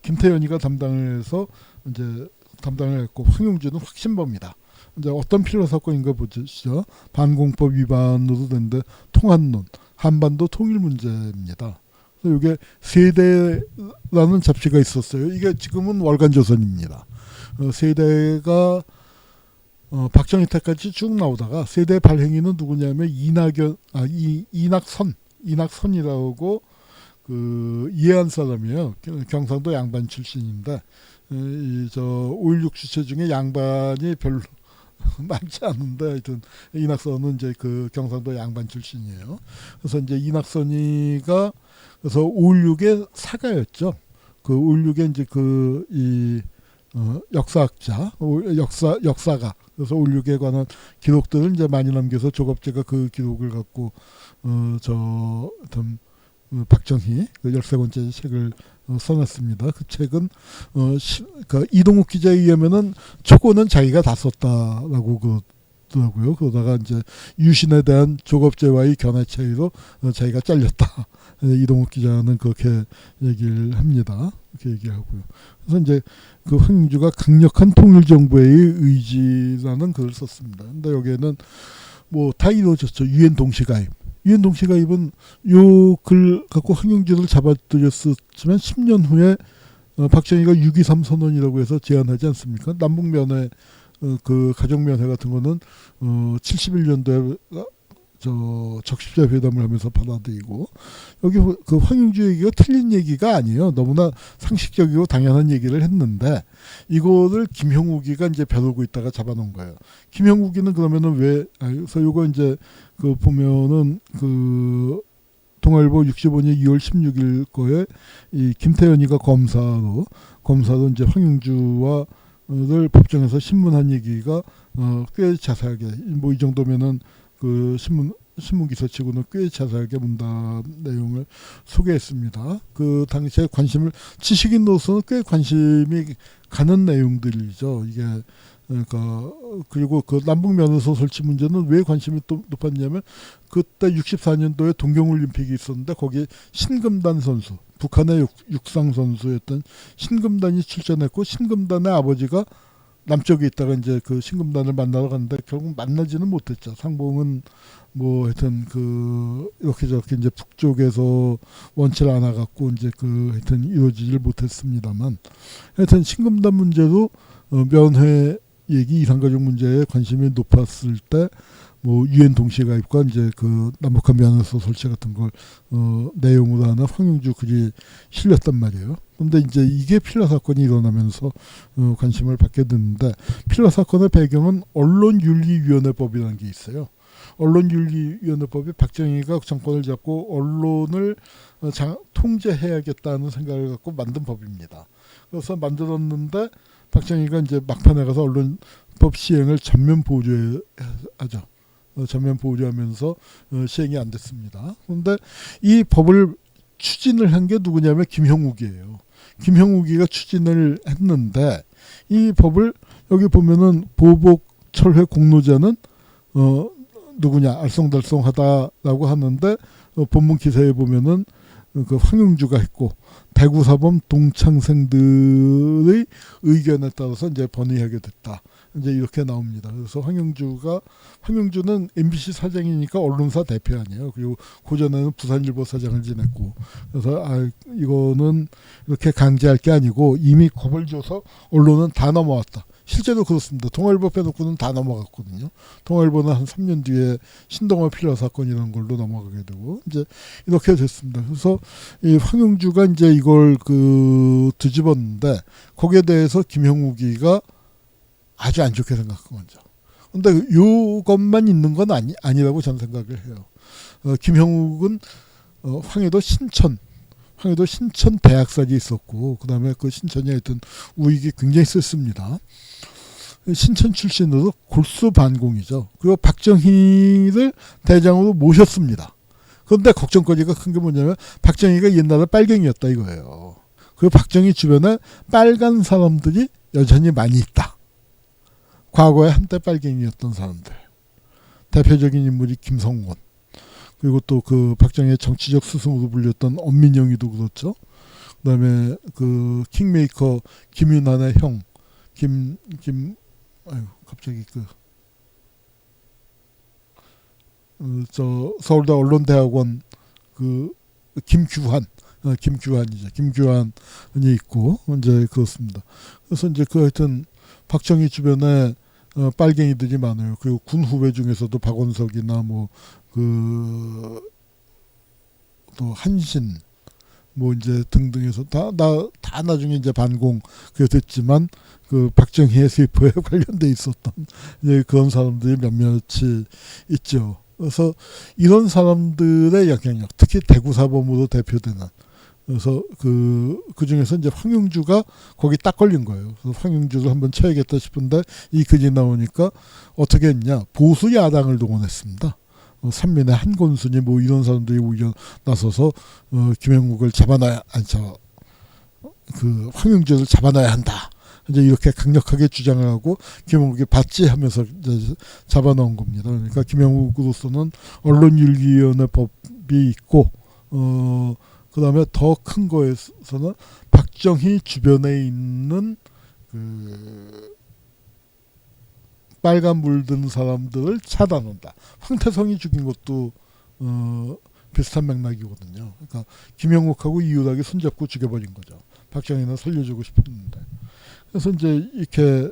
김태현이가 담당을 해서 이제 담당을 했고 황영주는 확신범이다. 이제 어떤 필화 사건인가 보시죠. 반공법 위반으로 된데 통합론, 한반도 통일 문제입니다. 그래서 이게 세대라는 잡지가 있었어요. 이게 지금은 월간조선입니다. 세대가 박정희 때까지 쭉 나오다가 세대 발행인은 누구냐면 이낙선이라고 그 이해한 사람이에요. 경상도 양반 출신인데 저 5.16 주체 중에 양반이 별로 많지 않은데 하여튼 이낙선은 이제 그 경상도 양반 출신이에요. 그래서 이제 이낙선이가 그래서 5.16의 사가였죠. 그 5.16의 이제 역사학자, 역사가 그래서 5.16에 관한 기록들을 이제 많이 남겨서 조갑제가 그 기록을 갖고 박정희 그 13권째 책을 써놨습니다. 그 책은 그 이동욱 기자에 의하면은 초고는 자기가 다 썼다라고 그러더라고요. 그러다가 이제 유신에 대한 조갑제와의 견해 차이로 자기가 잘렸다. 이동욱 기자는 그렇게 얘기를 합니다. 그렇게 얘기하고요. 그래서 이제 그 황영주가 강력한 통일 정부의 의지라는 글을 썼습니다. 근데 여기에는 뭐 다 이루어졌죠. 유엔 동시가입. 유엔동 씨가 입은 요 글 갖고 황영주를 잡아들였었지만 10년 후에 박정희가 6.23 선언이라고 해서 제안하지 않습니까? 남북면회 그 가족면회 같은 거는 71년도에 저 적십자 회담을 하면서 받아들이고, 여기 그 황영주 얘기가 틀린 얘기가 아니에요. 너무나 상식적이고 당연한 얘기를 했는데 이거를 김형욱이가 이제 벼르고 있다가 잡아놓은 거예요. 김형욱이는 그러면은 왜? 그래서 요거 이제 그 보면은 그 동아일보 65년 2월 16일 거에 이 김태현이가 검사로 이제 황영주와 를 법정에서 신문한 얘기가 꽤 자세하게, 뭐 이 정도면은 그 신문 기사치고는 꽤 자세하게 문답 내용을 소개했습니다. 그 당시에 지식인으로서는 꽤 관심이 가는 내용들이죠. 이게 그러니까, 그리고 그 남북 면허소 설치 문제는 왜 관심이 또 높았냐면, 그때 64년도에 동경올림픽이 있었는데 거기에 신금단 선수, 북한의 육상 선수였던 신금단이 출전했고, 신금단의 아버지가 남쪽에 있다가 이제 그 신금단을 만나러 갔는데 결국 만나지는 못했죠. 상봉은 뭐 하여튼 그 이렇게 저렇게 이제 북쪽에서 원치를 않아 갖고 이제 그 하여튼 이루어지질 못했습니다만, 하여튼 신금단 문제도 면회 얘기, 이산가족 문제에 관심이 높았을 때 뭐 유엔 동시 가입과 이제 그 남북한 면허소 설치 같은 걸 내용으로 하나 황영주 글이 실렸단 말이에요. 근데 이제 이게 필라 사건이 일어나면서 관심을 받게 됐는데, 필라 사건의 배경은 언론윤리위원회법이라는 게 있어요. 언론윤리위원회법이 박정희가 정권을 잡고 언론을 통제해야겠다는 생각을 갖고 만든 법입니다. 그래서 만들었는데 박정희가 이제 막판에 가서 언론법 시행을 전면 보조하죠. 전면 보조하면서 시행이 안 됐습니다. 그런데 이 법을 추진을 한 게 누구냐면 김형욱이에요. 김형욱이가 추진을 했는데, 이 법을 여기 보면은 보복 철회 공로자는 누구냐, 알쏭달쏭하다라고 하는데 본문 기사에 보면은 그 황영주가 했고, 대구사범 동창생들의 의견에 따라서 이제 번의하게 됐다. 이제 이렇게 나옵니다. 그래서 황영주는 MBC 사장이니까 언론사 대표 아니에요. 그리고 고전에는 부산일보 사장을 지냈고, 그래서 이거는 이렇게 강제할 게 아니고 이미 겁을 줘서 언론은 다 넘어왔다. 실제로 그렇습니다. 동아일보 빼놓고는 다 넘어갔거든요. 동아일보는 한 3년 뒤에 신동아 필라 사건이라는 걸로 넘어가게 되고, 이제 이렇게 됐습니다. 그래서 이 황영주가 이제 이걸 뒤집었는데, 거기에 대해서 김형욱이가 아주 안 좋게 생각한 거죠. 근데 이것만 있는 건 아니라고 저는 생각을 해요. 김형욱은 황해도 신천 대학살이 있었고, 그 다음에 그 신천이 하여튼 우익이 굉장히 셌습니다. 신천 출신으로 골수반공이죠. 그리고 박정희를 대장으로 모셨습니다. 그런데 걱정거리가 큰 게 뭐냐면, 박정희가 옛날에 빨갱이였다 이거예요. 그리고 박정희 주변에 빨간 사람들이 여전히 많이 있다. 과거에 한때 빨갱이였던 사람들. 대표적인 인물이 김성곤. 그리고 또 그 박정희의 정치적 스승으로 불렸던 엄민영이도 그렇죠. 그다음에 그 킹메이커 김윤환의 형 갑자기 서울대 언론대학원 김규환이죠. 김규환이 있고 이제 그렇습니다. 그래서 이제 하여튼 박정희 주변에 빨갱이들이 많아요. 그리고 군 후배 중에서도 박원석이나 또 한신 이제 등등해서 다 나중에 이제 반공 됐지만, 그 박정희의 세포에 관련돼 있었던 이제 그런 사람들이 몇몇이 있죠. 그래서 이런 사람들의 영향력, 특히 대구사범으로 대표되는, 그래서 그 중에서 이제 황영주가 거기 딱 걸린 거예요. 그래서 황영주를 한번 쳐야겠다 싶은데 이 글이 나오니까 어떻게 했냐, 보수 야당을 동원했습니다. 산민의 한건순이 이런 사람들이 오히려 나서서 김형욱을 황영주를 잡아놔야 한다. 이제 이렇게 강력하게 주장을 하고, 김형욱이 받지 하면서 이제 잡아놓은 겁니다. 그러니까 김형욱으로서는 언론윤리위원회 법이 있고, 그 다음에 더 큰 거에서는 박정희 주변에 있는 빨간 물든 사람들을 차단한다. 황태성이 죽인 것도 비슷한 맥락이거든요. 그러니까 김영욱하고 이유락이 손잡고 죽여버린 거죠. 박정희는 살려주고 싶었는데. 그래서 이제 이렇게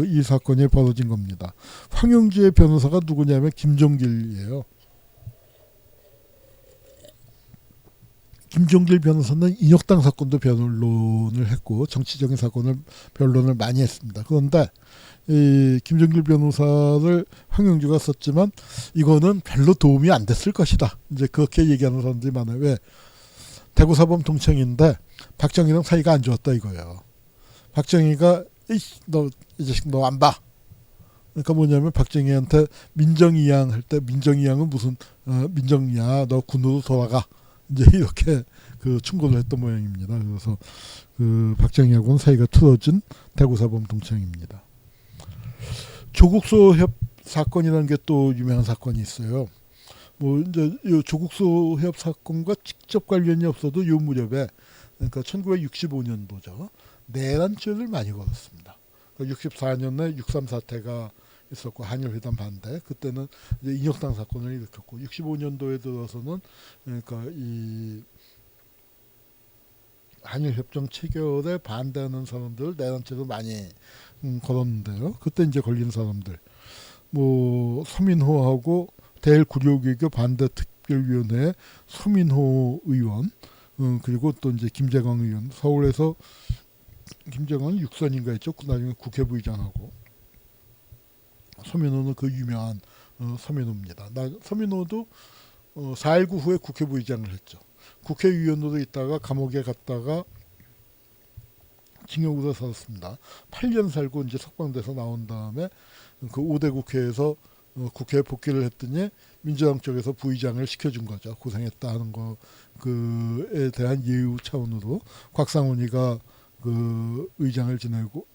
이 사건이 벌어진 겁니다. 황영주의 변호사가 누구냐면 김종길이에요. 김종길 변호사는 인혁당 사건도 변론을 했고 정치적인 사건을 변론을 많이 했습니다. 그런데 이 김종길 변호사를 황영주가 썼지만 이거는 별로 도움이 안 됐을 것이다. 이제 그렇게 얘기하는 사람들이 많아요. 왜? 대구사범 동창인데 박정희랑 사이가 안 좋았다 이거예요. 박정희가 너 이 자식 너 안 봐. 그러니까 뭐냐면 박정희한테 민정이양 할 때 민정이양은 무슨 민정이야 너 군으로 돌아가. 이제 이렇게 충고를 했던 모양입니다. 그래서 박정희하고는 사이가 틀어진 대구사범 동창입니다. 조국소 협 사건이라는 게 또 유명한 사건이 있어요. 뭐 이제 이 조국소 협 사건과 직접 관련이 없어도 요 무렵에 그러니까 1965년도죠. 내란죄를 많이 걸었습니다. 64년에 6.3 사태가 있었고 한일회담 반대 그때는 이제 인혁당 사건을 일으켰고 65년도에 들어서는 그러니까 이 한일협정 체결에 반대하는 사람들 내란죄도 많이 걸었는데요. 그때 이제 걸린 사람들 뭐 서민호하고 대일구룡외교 반대특별위원회 서민호 의원 그리고 또 이제 김재광 의원 서울에서 김재광은 육선인가 했죠. 나중에 국회부의장하고 서민호는 그 유명한 서민호입니다. 서민호도 4.19 후에 국회부의장을 했죠. 국회의원으로 있다가 감옥에 갔다가 징역으로 살았습니다. 8년 살고 이제 석방돼서 나온 다음에 그 5대 국회에서 국회에 복귀를 했더니 민주당 쪽에서 부의장을 시켜준 거죠. 고생했다 하는 거에 대한 예우 차원으로 곽상원이가 의장을 지내고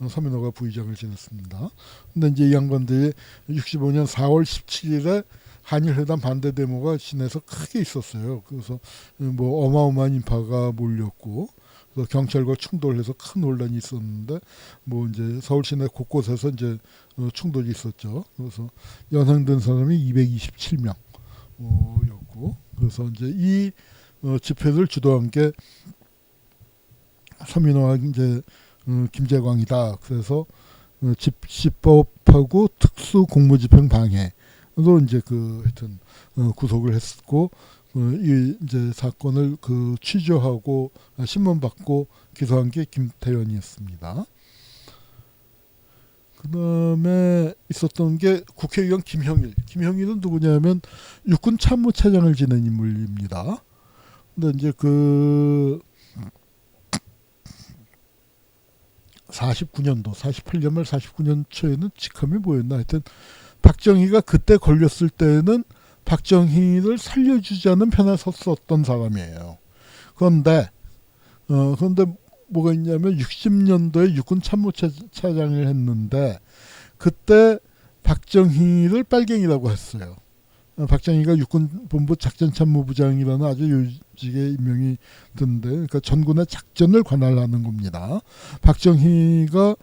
서민호가 부의장을 지냈습니다. 근데 이제 이 양반들이 65년 4월 17일에 한일회담 반대 데모가 시내에서 크게 있었어요. 그래서 뭐 어마어마한 인파가 몰렸고 그래서 경찰과 충돌해서 큰 논란이 있었는데 뭐 이제 서울 시내 곳곳에서 이제 충돌이 있었죠. 그래서 연행된 사람이 227명이었고 그래서 이제 이 집회를 주도한 게 서민호와 이제 김재광이다. 그래서 집시법하고 특수공무집행 방해로 이제 하여튼 구속을 했고 이 이제 사건을 취조하고 신문 받고 기소한 게 김태현이었습니다. 그다음에 있었던 게 국회의원 김형일. 김형일은 누구냐면 육군 참모차장을 지낸 인물입니다. 근데 이제 49년도, 48년 말 49년 초에는 직함이 뭐였나 하여튼 박정희가 그때 걸렸을 때는 박정희를 살려주자는 편에 섰었던 사람이에요. 그런데 뭐가 있냐면 60년도에 육군 참모차장을 했는데 그때 박정희를 빨갱이라고 했어요. 박정희가 육군본부 작전참모부장이라는 아주 요직의 임명이 든데 그러니까 전군의 작전을 관할하는 겁니다. 박정희가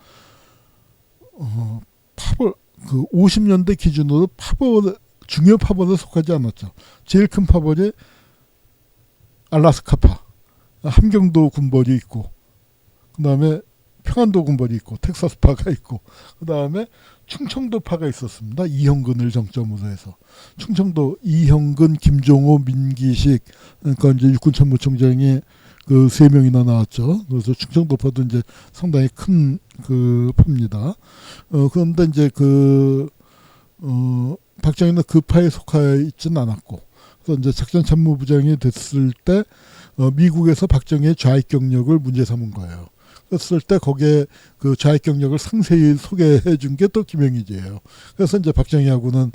파벌 50년대 기준으로 중요 파벌에 속하지 않았죠. 제일 큰 파벌이 알라스카파, 함경도 군벌이 있고 그 다음에 평안도 군벌이 있고 텍사스파가 있고 그 다음에 충청도파가 있었습니다. 이형근을 정점으로 해서 충청도 이형근, 김종호, 민기식 그러니까 이제 육군참모총장이 세 명이나 나왔죠. 그래서 충청도파도 이제 상당히 큰 파입니다. 그런데 이제 박정희는 그 파에 속해 있지는 않았고 그래서 이제 작전참모부장이 됐을 때 미국에서 박정희의 좌익 경력을 문제 삼은 거예요. 그랬을 때 거기에 좌익 경력을 상세히 소개해 준 게 또 김영희제예요. 그래서 이제 박정희하고는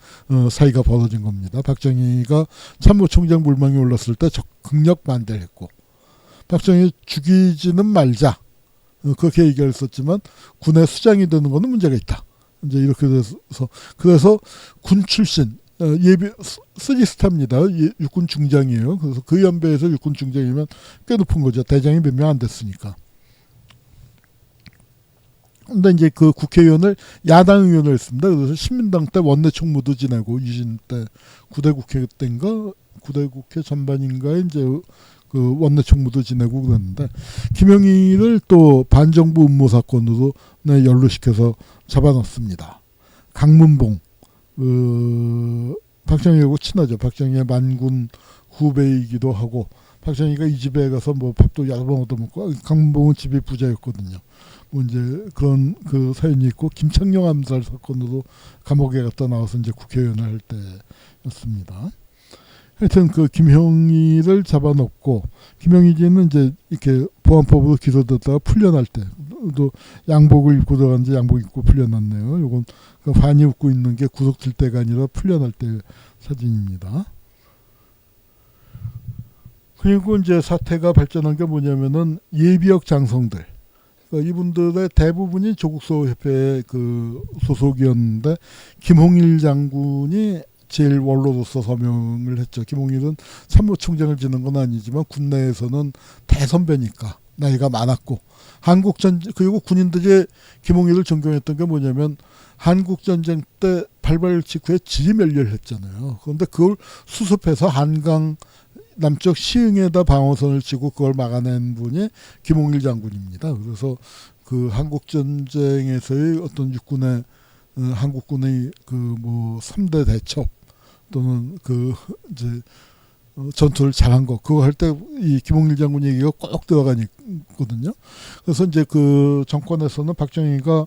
사이가 벌어진 겁니다. 박정희가 참모총장 물망에 올랐을 때 적극력 반대를 했고 박정희 죽이지는 말자 그렇게 얘기했었지만 군의 수장이 되는 거는 문제가 있다. 이제 이렇게 돼서 그래서 군 출신 예비 3스타입니다. 육군 중장이에요. 그래서 그 연배에서 육군 중장이면 꽤 높은 거죠. 대장이 몇 명 안 됐으니까. 근데 이제 그 국회의원을 야당 의원을 했습니다. 그래서 신민당 때 원내 총무도 지내고 유신 때 9대 국회 때인가 9대 국회 전반인가에 이제 그 원내 총무도 지내고 그랬는데 김영희를 또 반정부 음모 사건으로 연루시켜서 잡아놨습니다. 강문봉 박정희하고 친하죠. 박정희의 만군 후배이기도 하고 박정희가 이 집에 가서 뭐 밥도 여러 번 얻어먹고 강문봉은 집이 부자였거든요. 뭐 이제 그런 그 사연이 있고 김창룡 암살 사건으로 감옥에 갔다 나와서 이제 국회의원을 할 때였습니다. 하여튼 그 김형희를 잡아놓고 김형희는 이제 이렇게 보안법으로 기소됐다가 풀려날 때도 양복을 입고 들어갔는데 양복 입고 풀려났네요. 요건 그 반이 웃고 있는 게 구속될 때가 아니라 풀려날 때 사진입니다. 그리고 이제 사태가 발전한 게 뭐냐면은 예비역 장성들. 그러니까 이분들의 대부분이 조국소협회 그 소속이었는데 김홍일 장군이 제일 원로로서 서명을 했죠. 김홍일은 참모총장을 지낸 건 아니지만 군내에서는 대선배니까 나이가 많았고 한국전쟁 그리고 군인들이 김홍일을 존경했던 게 뭐냐면 한국전쟁 때 발발 직후에 지리멸렬 했잖아요. 그런데 그걸 수습해서 한강 남쪽 시흥에다 방어선을 치고 그걸 막아낸 분이 김홍일 장군입니다. 그래서 그 한국전쟁에서의 어떤 육군의 한국군의 그 뭐 3대 대첩 또는 그 이제 전투를 잘한 거 그거 할 때 이 김홍일 장군 얘기가 꼭 들어가거든요. 그래서 이제 그 정권에서는 박정희가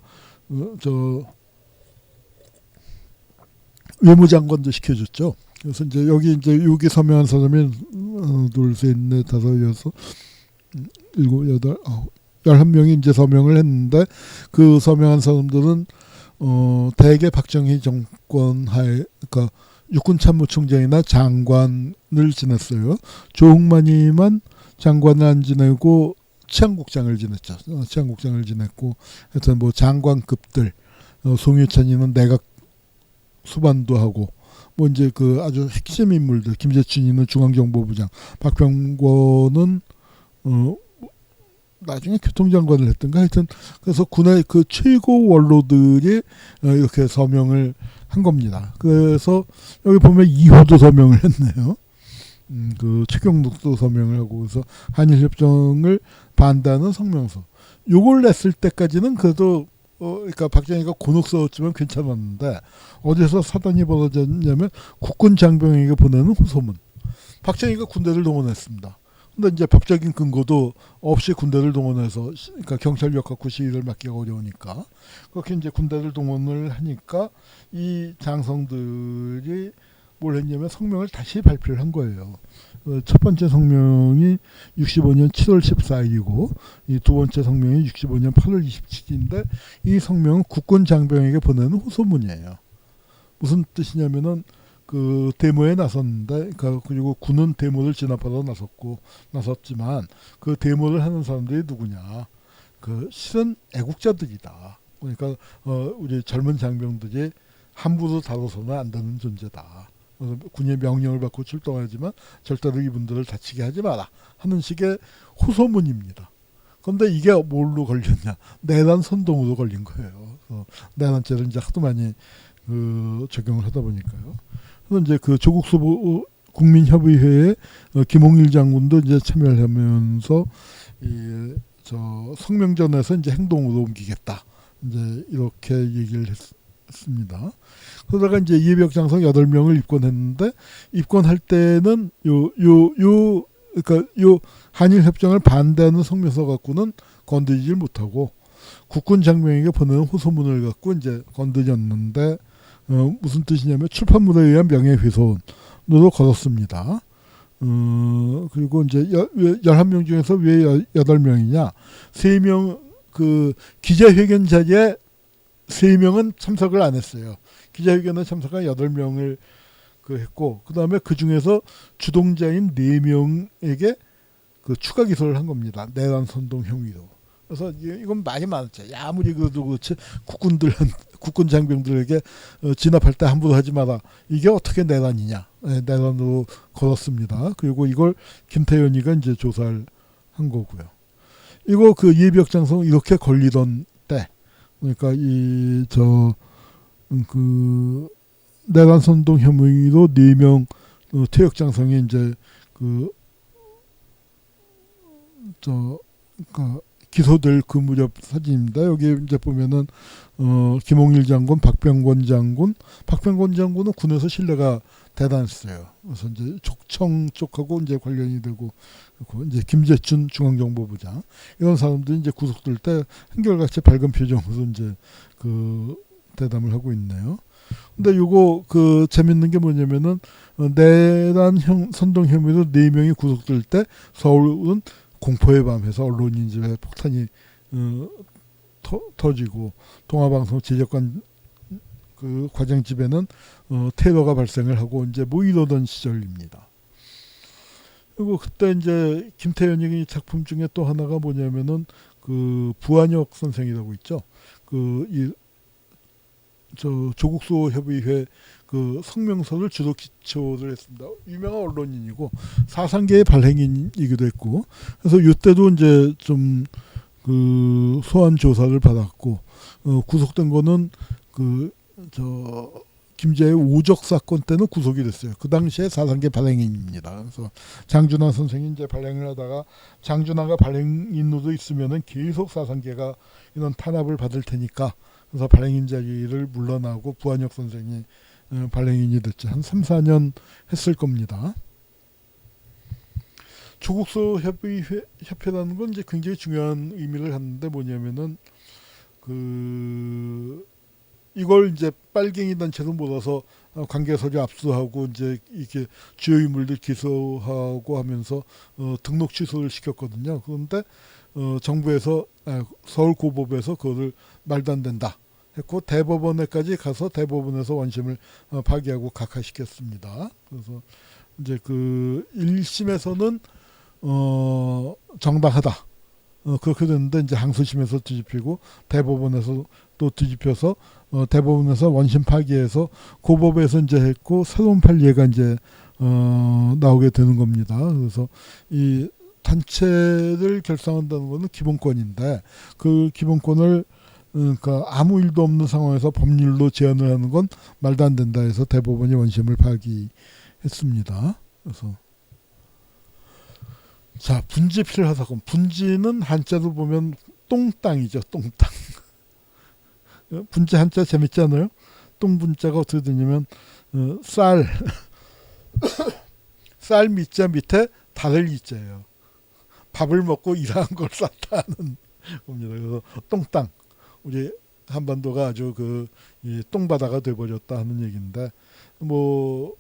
저 외무장관도 시켜줬죠. 그래서 이제 여기 서명한 사람이 둘, 셋, 넷, 다섯, 여섯, 일곱, 여덟, 아홉, 11명이 이제 서명을 했는데 그 서명한 사람들은 대개 박정희 정권 하에 그러니까 육군참모총장이나 장관을 지냈어요. 조홍만이만 장관을 안 지내고 치안국장을 지냈죠. 치안국장을 지냈고 하여튼 뭐 장관급들 송유찬이는 내각 수반도 하고 뭐 이제 그 아주 핵심 인물들 김재춘이는 중앙정보부장 박병권은 나중에 교통장관을 했던가 하여튼 그래서 군의 그 최고 원로들이 이렇게 서명을 한 겁니다. 그래서 여기 보면 이호도 서명을 했네요. 그 최경록도 서명을 하고 그래서 한일협정을 반대하는 성명서. 요걸 냈을 때까지는 그래도 그러니까 박정희가 곤혹 써왔지만 괜찮았는데 어디서 사단이 벌어졌냐면 국군 장병에게 보내는 호소문. 박정희가 군대를 동원했습니다. 근데 이제 법적인 근거도 없이 군대를 동원해서 그러니까 경찰력 갖고 시위를 막기가 어려우니까 그렇게 이제 군대를 동원을 하니까 이 장성들이 뭘 했냐면 성명을 다시 발표를 한 거예요. 첫 번째 성명이 65년 7월 14일이고 이 두 번째 성명이 65년 8월 27일인데 이 성명은 국군 장병에게 보내는 호소문이에요. 무슨 뜻이냐면은 그 데모에 나섰는데 그리고 군은 데모를 진압하러 나섰지만 그 데모를 하는 사람들이 누구냐? 그 실은 애국자들이다. 그러니까 우리 젊은 장병들이 함부로 다뤄서는 안 되는 존재다. 군의 명령을 받고 출동하지만 절대로 이분들을 다치게 하지 마라 하는 식의 호소문입니다. 그런데 이게 뭘로 걸렸냐? 내란 선동으로 걸린 거예요. 그래서 내란죄를 이제 하도 많이 적용을 하다 보니까요. 그래서 이제 그 조국소 국민협의회에 김홍일 장군도 이제 참여를 하면서 저 성명전에서 이제 행동으로 옮기겠다. 이제 이렇게 얘기를 했습니다. 그러다가 이제 예비역 장성 8명을 입건했는데 입건할 때는 그러니까 요 한일 협정을 반대하는 성명서 갖고는 건드리질 못하고 국군 장병에게 보내는 호소문을 갖고 이제 건드렸는데 무슨 뜻이냐면 출판물에 의한 명예훼손으로 걸었습니다. 그리고 이제 11명 중에서 왜 8명이냐? 3명 그 기자회견 자리에 3명은 참석을 안 했어요. 기자회견에 참석한 8명을 했고 그다음에 그 중에서 주동자인 4명에게 그 추가 기소를 한 겁니다. 내란 선동 혐의로. 그래서 이건 많이 많았죠. 아무리 그래도 그렇지 국군 장병들에게 진압할 때 함부로 하지 마라. 이게 어떻게 내란이냐? 내란으로 걸었습니다. 그리고 이걸 김태현이가 이제 조사를 한 거고요. 이거 그 예비역 장성 이렇게 걸리던 때 그러니까 이 저 그 내란 선동 혐의로 4명 퇴역장성이 이제 그 저 그러니까 기소될 그 무렵 사진입니다. 여기 이제 보면은 김홍일 장군, 박병권 장군, 박병권 장군은 군에서 신뢰가 대단했어요. 그래서 이제 족청 쪽하고 이제 관련이 되고, 그리고 이제 김재춘 중앙정보부장 이런 사람들이 이제 구속될 때 한결같이 밝은 표정으로 이제 그 대담을 하고 있네요. 근데 요거 그 재밌는 게 뭐냐면은 내란 선동 혐의로 4명이 구속될 때 서울은 공포의 밤에서 언론인 집에 폭탄이 터지고 동아방송 제작관 그 과장 집에는 테러가 발생을 하고 이제 뭐 이러던 시절입니다. 그리고 그때 이제 김태현이 작품 중에 또 하나가 뭐냐면은 그 부한혁 선생이라고 있죠. 그 이 저 조국수 협의회 그 성명서를 주로 기초를 했습니다. 유명한 언론인이고 사상계의 발행인이기도 했고, 그래서 이때도 이제 좀 그 소환 조사를 받았고, 구속된 거는 그 저 김제의 오적 사건 때는 구속이 됐어요. 그 당시에 사상계 발행인입니다. 그래서 장준하 선생이 이제 발행을 하다가 장준하가 발행인으로 있으면은 계속 사상계가 이런 탄압을 받을 테니까, 그래서 발행인 자리를 물러나고 부한혁 선생이 발행인이 됐죠. 한 3, 4년 했을 겁니다. 조국소 협회라는 건 이제 굉장히 중요한 의미를 갖는데 뭐냐면은 그 이걸 이제 빨갱이 단체로 몰아서 관계 서류 압수하고 이제 이렇게 주요 인물들 기소하고 하면서 등록 취소를 시켰거든요. 그런데 정부에서 서울고법에서 그거를 말도 안 된다 했고 대법원에까지 가서 대법원에서 원심을 파기하고 각하시켰습니다. 그래서 이제 그 1심에서는 정당하다. 그렇게 됐는데 이제 항소심에서 뒤집히고 대법원에서 또 뒤집혀서 대법원에서 원심 파기해서 고법에서 이제 했고 새로운 판례가 이제 나오게 되는 겁니다. 그래서 이 단체를 결성한다는 것은 기본권인데 그 기본권을 그러니까 아무 일도 없는 상황에서 법률로 제한을 하는 건 말도 안 된다 해서 대법원이 원심을 파기했습니다. 그래서 자, 분지 필화 사건. 분지는 한자로 보면 똥땅이죠. 똥땅. 분지 한자 재밌지 않아요? 똥분자가 어떻게 되냐면 쌀, 쌀 밑자 밑에 달을 이자예요. 밥을 먹고 일한 걸 쌌다는 겁니다. 그래서 똥땅. 우리 한반도가 아주 그 똥바다가 돼버렸다 하는 얘기인데 뭐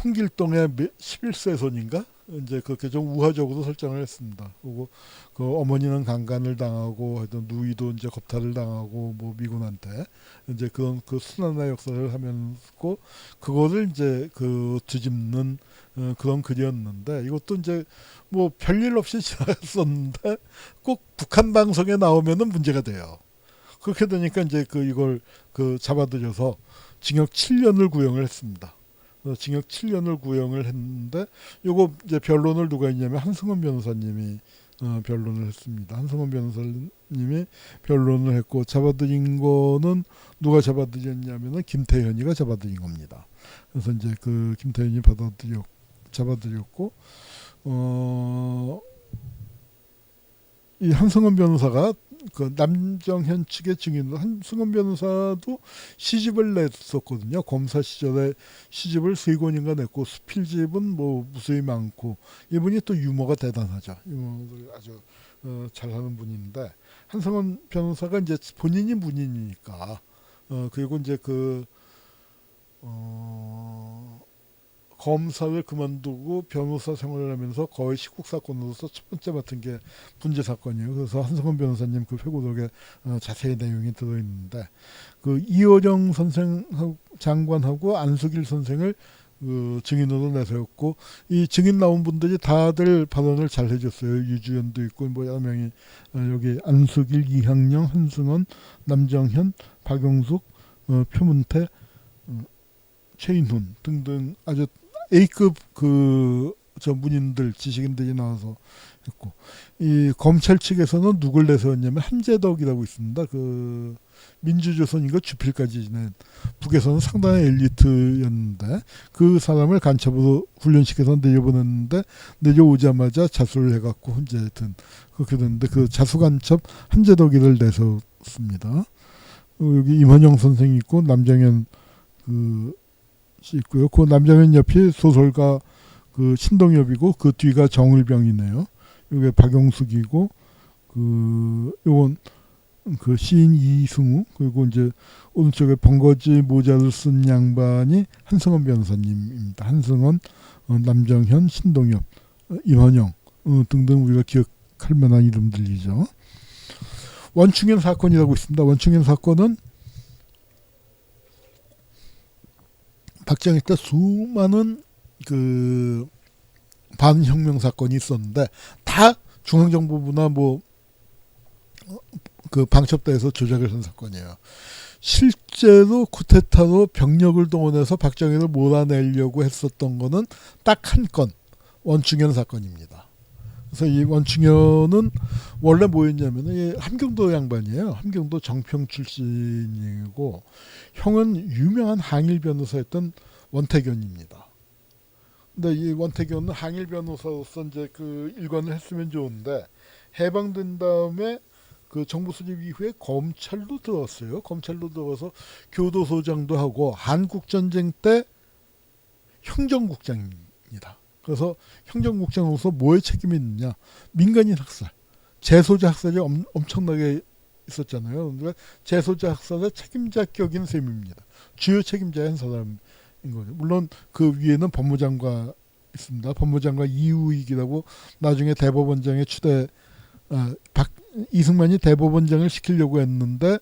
홍길동의 11세손인가 이제 그렇게 좀 우화적으로 설정을 했습니다. 그리고 그 어머니는 강간을 당하고 하여튼 누이도 이제 겁탈을 당하고 뭐 미군한테 이제 그런 그 순환의 역사를 하면서 그거를 이제 그 뒤집는 그런 글이었는데 이것도 이제 뭐 별일 없이 지나갔었는데 꼭 북한 방송에 나오면은 문제가 돼요. 그렇게 되니까 이제 그 이걸 그 잡아들여서 징역 7년을 구형을 했습니다. 징역 7년을 구형을 했는데 요거 이제 변론을 누가 했냐면 한승원 변호사님이 변론을 했습니다. 한승원 변호사님이 변론을 했고 잡아들인 거는 누가 잡아들였냐면은 김태현이가 잡아들인 겁니다. 그래서 이제 그 김태현이 잡아들였고 이 한승원 변호사가 그 남정현 측의 증인으로 한승원 변호사도 시집을 냈었거든요. 검사 시절에 시집을 3권인가 냈고 수필집은 뭐 무수히 많고 이분이 또 유머가 대단하죠. 유머를 아주 잘하는 분인데 한승원 변호사가 이제 본인이 문인이니까 그리고 이제 그 검사를 그만두고 변호사 생활을 하면서 거의 식국 사건으로서 첫 번째 맡은 게 분재 사건이에요. 그래서 한성원 변호사님 그 회고록에 자세히 내용이 들어있는데 그 이호정 선생 장관하고 안수길 선생을 그 증인으로 내세웠고 이 증인 나온 분들이 다들 발언을 잘 해줬어요. 유주연도 있고 뭐 여러 명이 여기 안수길, 이항영, 한승원, 남정현, 박용숙, 표문태, 최인훈 등등 아주 A급 그 저 문인들 지식인들이 나와서 했고, 이 검찰 측에서는 누굴 내세웠냐면 한재덕이라고 있습니다. 그 민주조선인가 주필까지 지낸 북에서는 상당히 엘리트였는데 그 사람을 간첩으로 훈련시켜서 내려보냈는데 내려오자마자 자수를 해갖고 이제 하여튼 그렇게 됐는데 그 자수 간첩 한재덕이를 내세웠습니다. 여기 임원영 선생이 있고 남정현 그 씨 있고요. 그 남정현 옆이 소설가 그 신동엽이고 그 뒤가 정을병이네요. 이게 박용숙이고 그 요건 그 시인 이승우 그리고 이제 오른쪽에 번거지 모자를 쓴 양반이 한승원 변호사님입니다. 한승원, 남정현, 신동엽, 임원영 등등 우리가 기억할 만한 이름들이죠. 원충현 사건이라고 있습니다. 원충현 사건은 박정희 때 수많은 그 반혁명 사건이 있었는데 다 중앙정보부나 뭐 그 방첩대에서 조작을 한 사건이에요. 실제로 쿠데타로 병력을 동원해서 박정희를 몰아내려고 했었던 거는 딱 한 건 원충현 사건입니다. 그래서 이 원충현은 원래 뭐였냐면은 함경도 양반이에요. 함경도 정평 출신이고 형은 유명한 항일 변호사였던 원태견입니다. 근데 이 원태견은 항일 변호사로서 이제 그 일관을 했으면 좋은데 해방된 다음에 그 정부 수립 이후에 검찰로 들어왔어요. 검찰로 들어와서 교도소장도 하고 한국전쟁 때 형정국장입니다. 그래서 형정국장으로서 뭐에 책임이 있느냐. 민간인 학살. 재소자 학살이 엄청나게 있었잖아요. 그런데 재소자 학살의 책임자 격인 셈입니다. 주요 책임자의 한 사람인 거죠. 물론 그 위에는 법무장관 있습니다. 법무장관 이우익이라고 나중에 대법원장에 이승만이 대법원장을 시키려고 했는데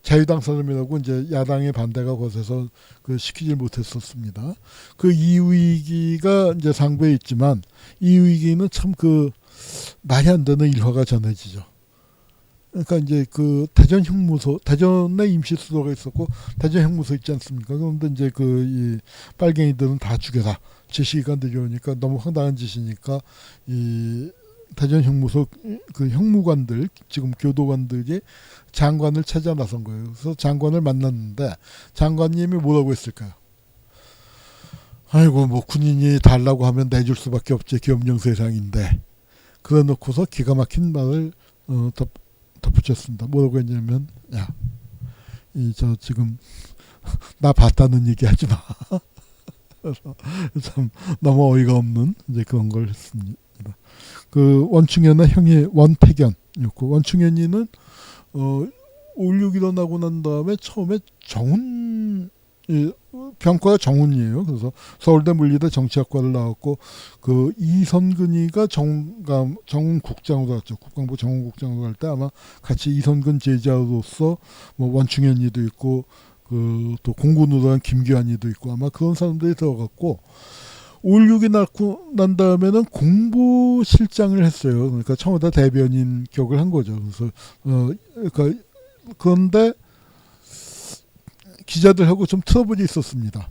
자유당 사람이라고 이제 야당의 반대가 거세서 그 시키질 못했었습니다. 그 이우익이가 이제 상부에 있지만 이우익이는 참 그 말이 안 되는 일화가 전해지죠. 그러니까 이제 그 대전 형무소, 대전에 임시 수도가 있었고 대전 형무소 있지 않습니까? 그런데 이제 그 이 빨갱이들은 다 죽여라 지시가 내려오니까 너무 황당한 짓이니까 이 대전 형무소 그 형무관들 지금 교도관들이 장관을 찾아 나선 거예요. 그래서 장관을 만났는데 장관님이 뭐라고 했을까요? 아이고 뭐 군인이 달라고 하면 내줄 수밖에 없지 기업령 세상인데 그래 놓고서 기가 막힌 말을 덧붙였습니다. 뭐라고 했냐면 야, 저 지금 나 봤다는 얘기 하지 마. 그래서 참 너무 어이가 없는 이제 그런 걸 했습니다. 그 원충현의 형이 원태견이었고 원충현이는 5.16 일어나고 난 다음에 처음에 정훈 병과가 정훈이에요. 그래서 서울대 물리대 정치학과를 나왔고 그 이선근이가 정훈 국장으로 갔죠. 국방부 정훈 국장으로 갈 때 아마 같이 이선근 제자로서 뭐 원충현이도 있고 그 또 공군으로 한 김규환이도 있고 아마 그런 사람들이 들어갔고 5.16이 난 다음에는 공보실장을 했어요. 그러니까 청와대 대변인 격을 한 거죠. 그래서 그러니까 그런데 기자들하고 좀 트러블이 있었습니다.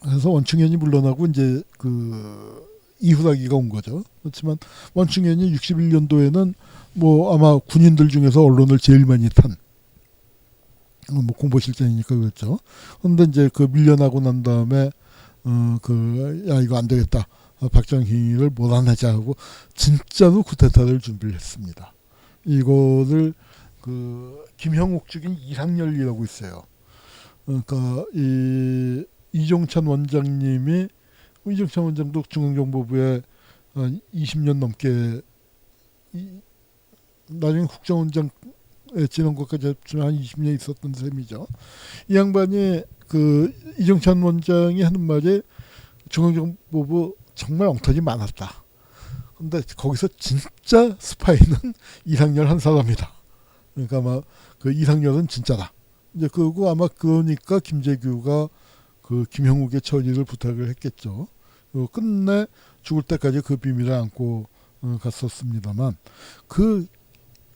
그래서 원충현이 물러나고 이제 그 이후라기가 온 거죠. 그렇지만 원충현이 61년도에는 뭐 아마 군인들 중에서 언론을 제일 많이 탄 뭐 공보실장이니까 그렇죠. 그런데 이제 그 밀려나고 난 다음에 야 이거 안 되겠다. 박정희를 몰아내자 하고 진짜로 쿠데타를 준비를 했습니다. 이거를 그 김형욱 죽인 이상열이라고 있어요. 그러니까 이 이종찬 원장님이 이종찬 원장도 중앙정보부에 20년 넘게 나중에 국정원장 지난 것까지 한 20년 있었던 셈이죠. 이 양반이 그 이종찬 원장이 하는 말이 중앙정보부 정말 엉터리 많았다. 근데 거기서 진짜 스파이는 이상열 한 사람이다. 그러니까 아마 그 이상열은 진짜다. 이제 그리고 아마 그러니까 김재규가 그 김형욱의 처리를 부탁을 했겠죠. 그리고 끝내 죽을 때까지 그 비밀을 안고 갔었습니다만 그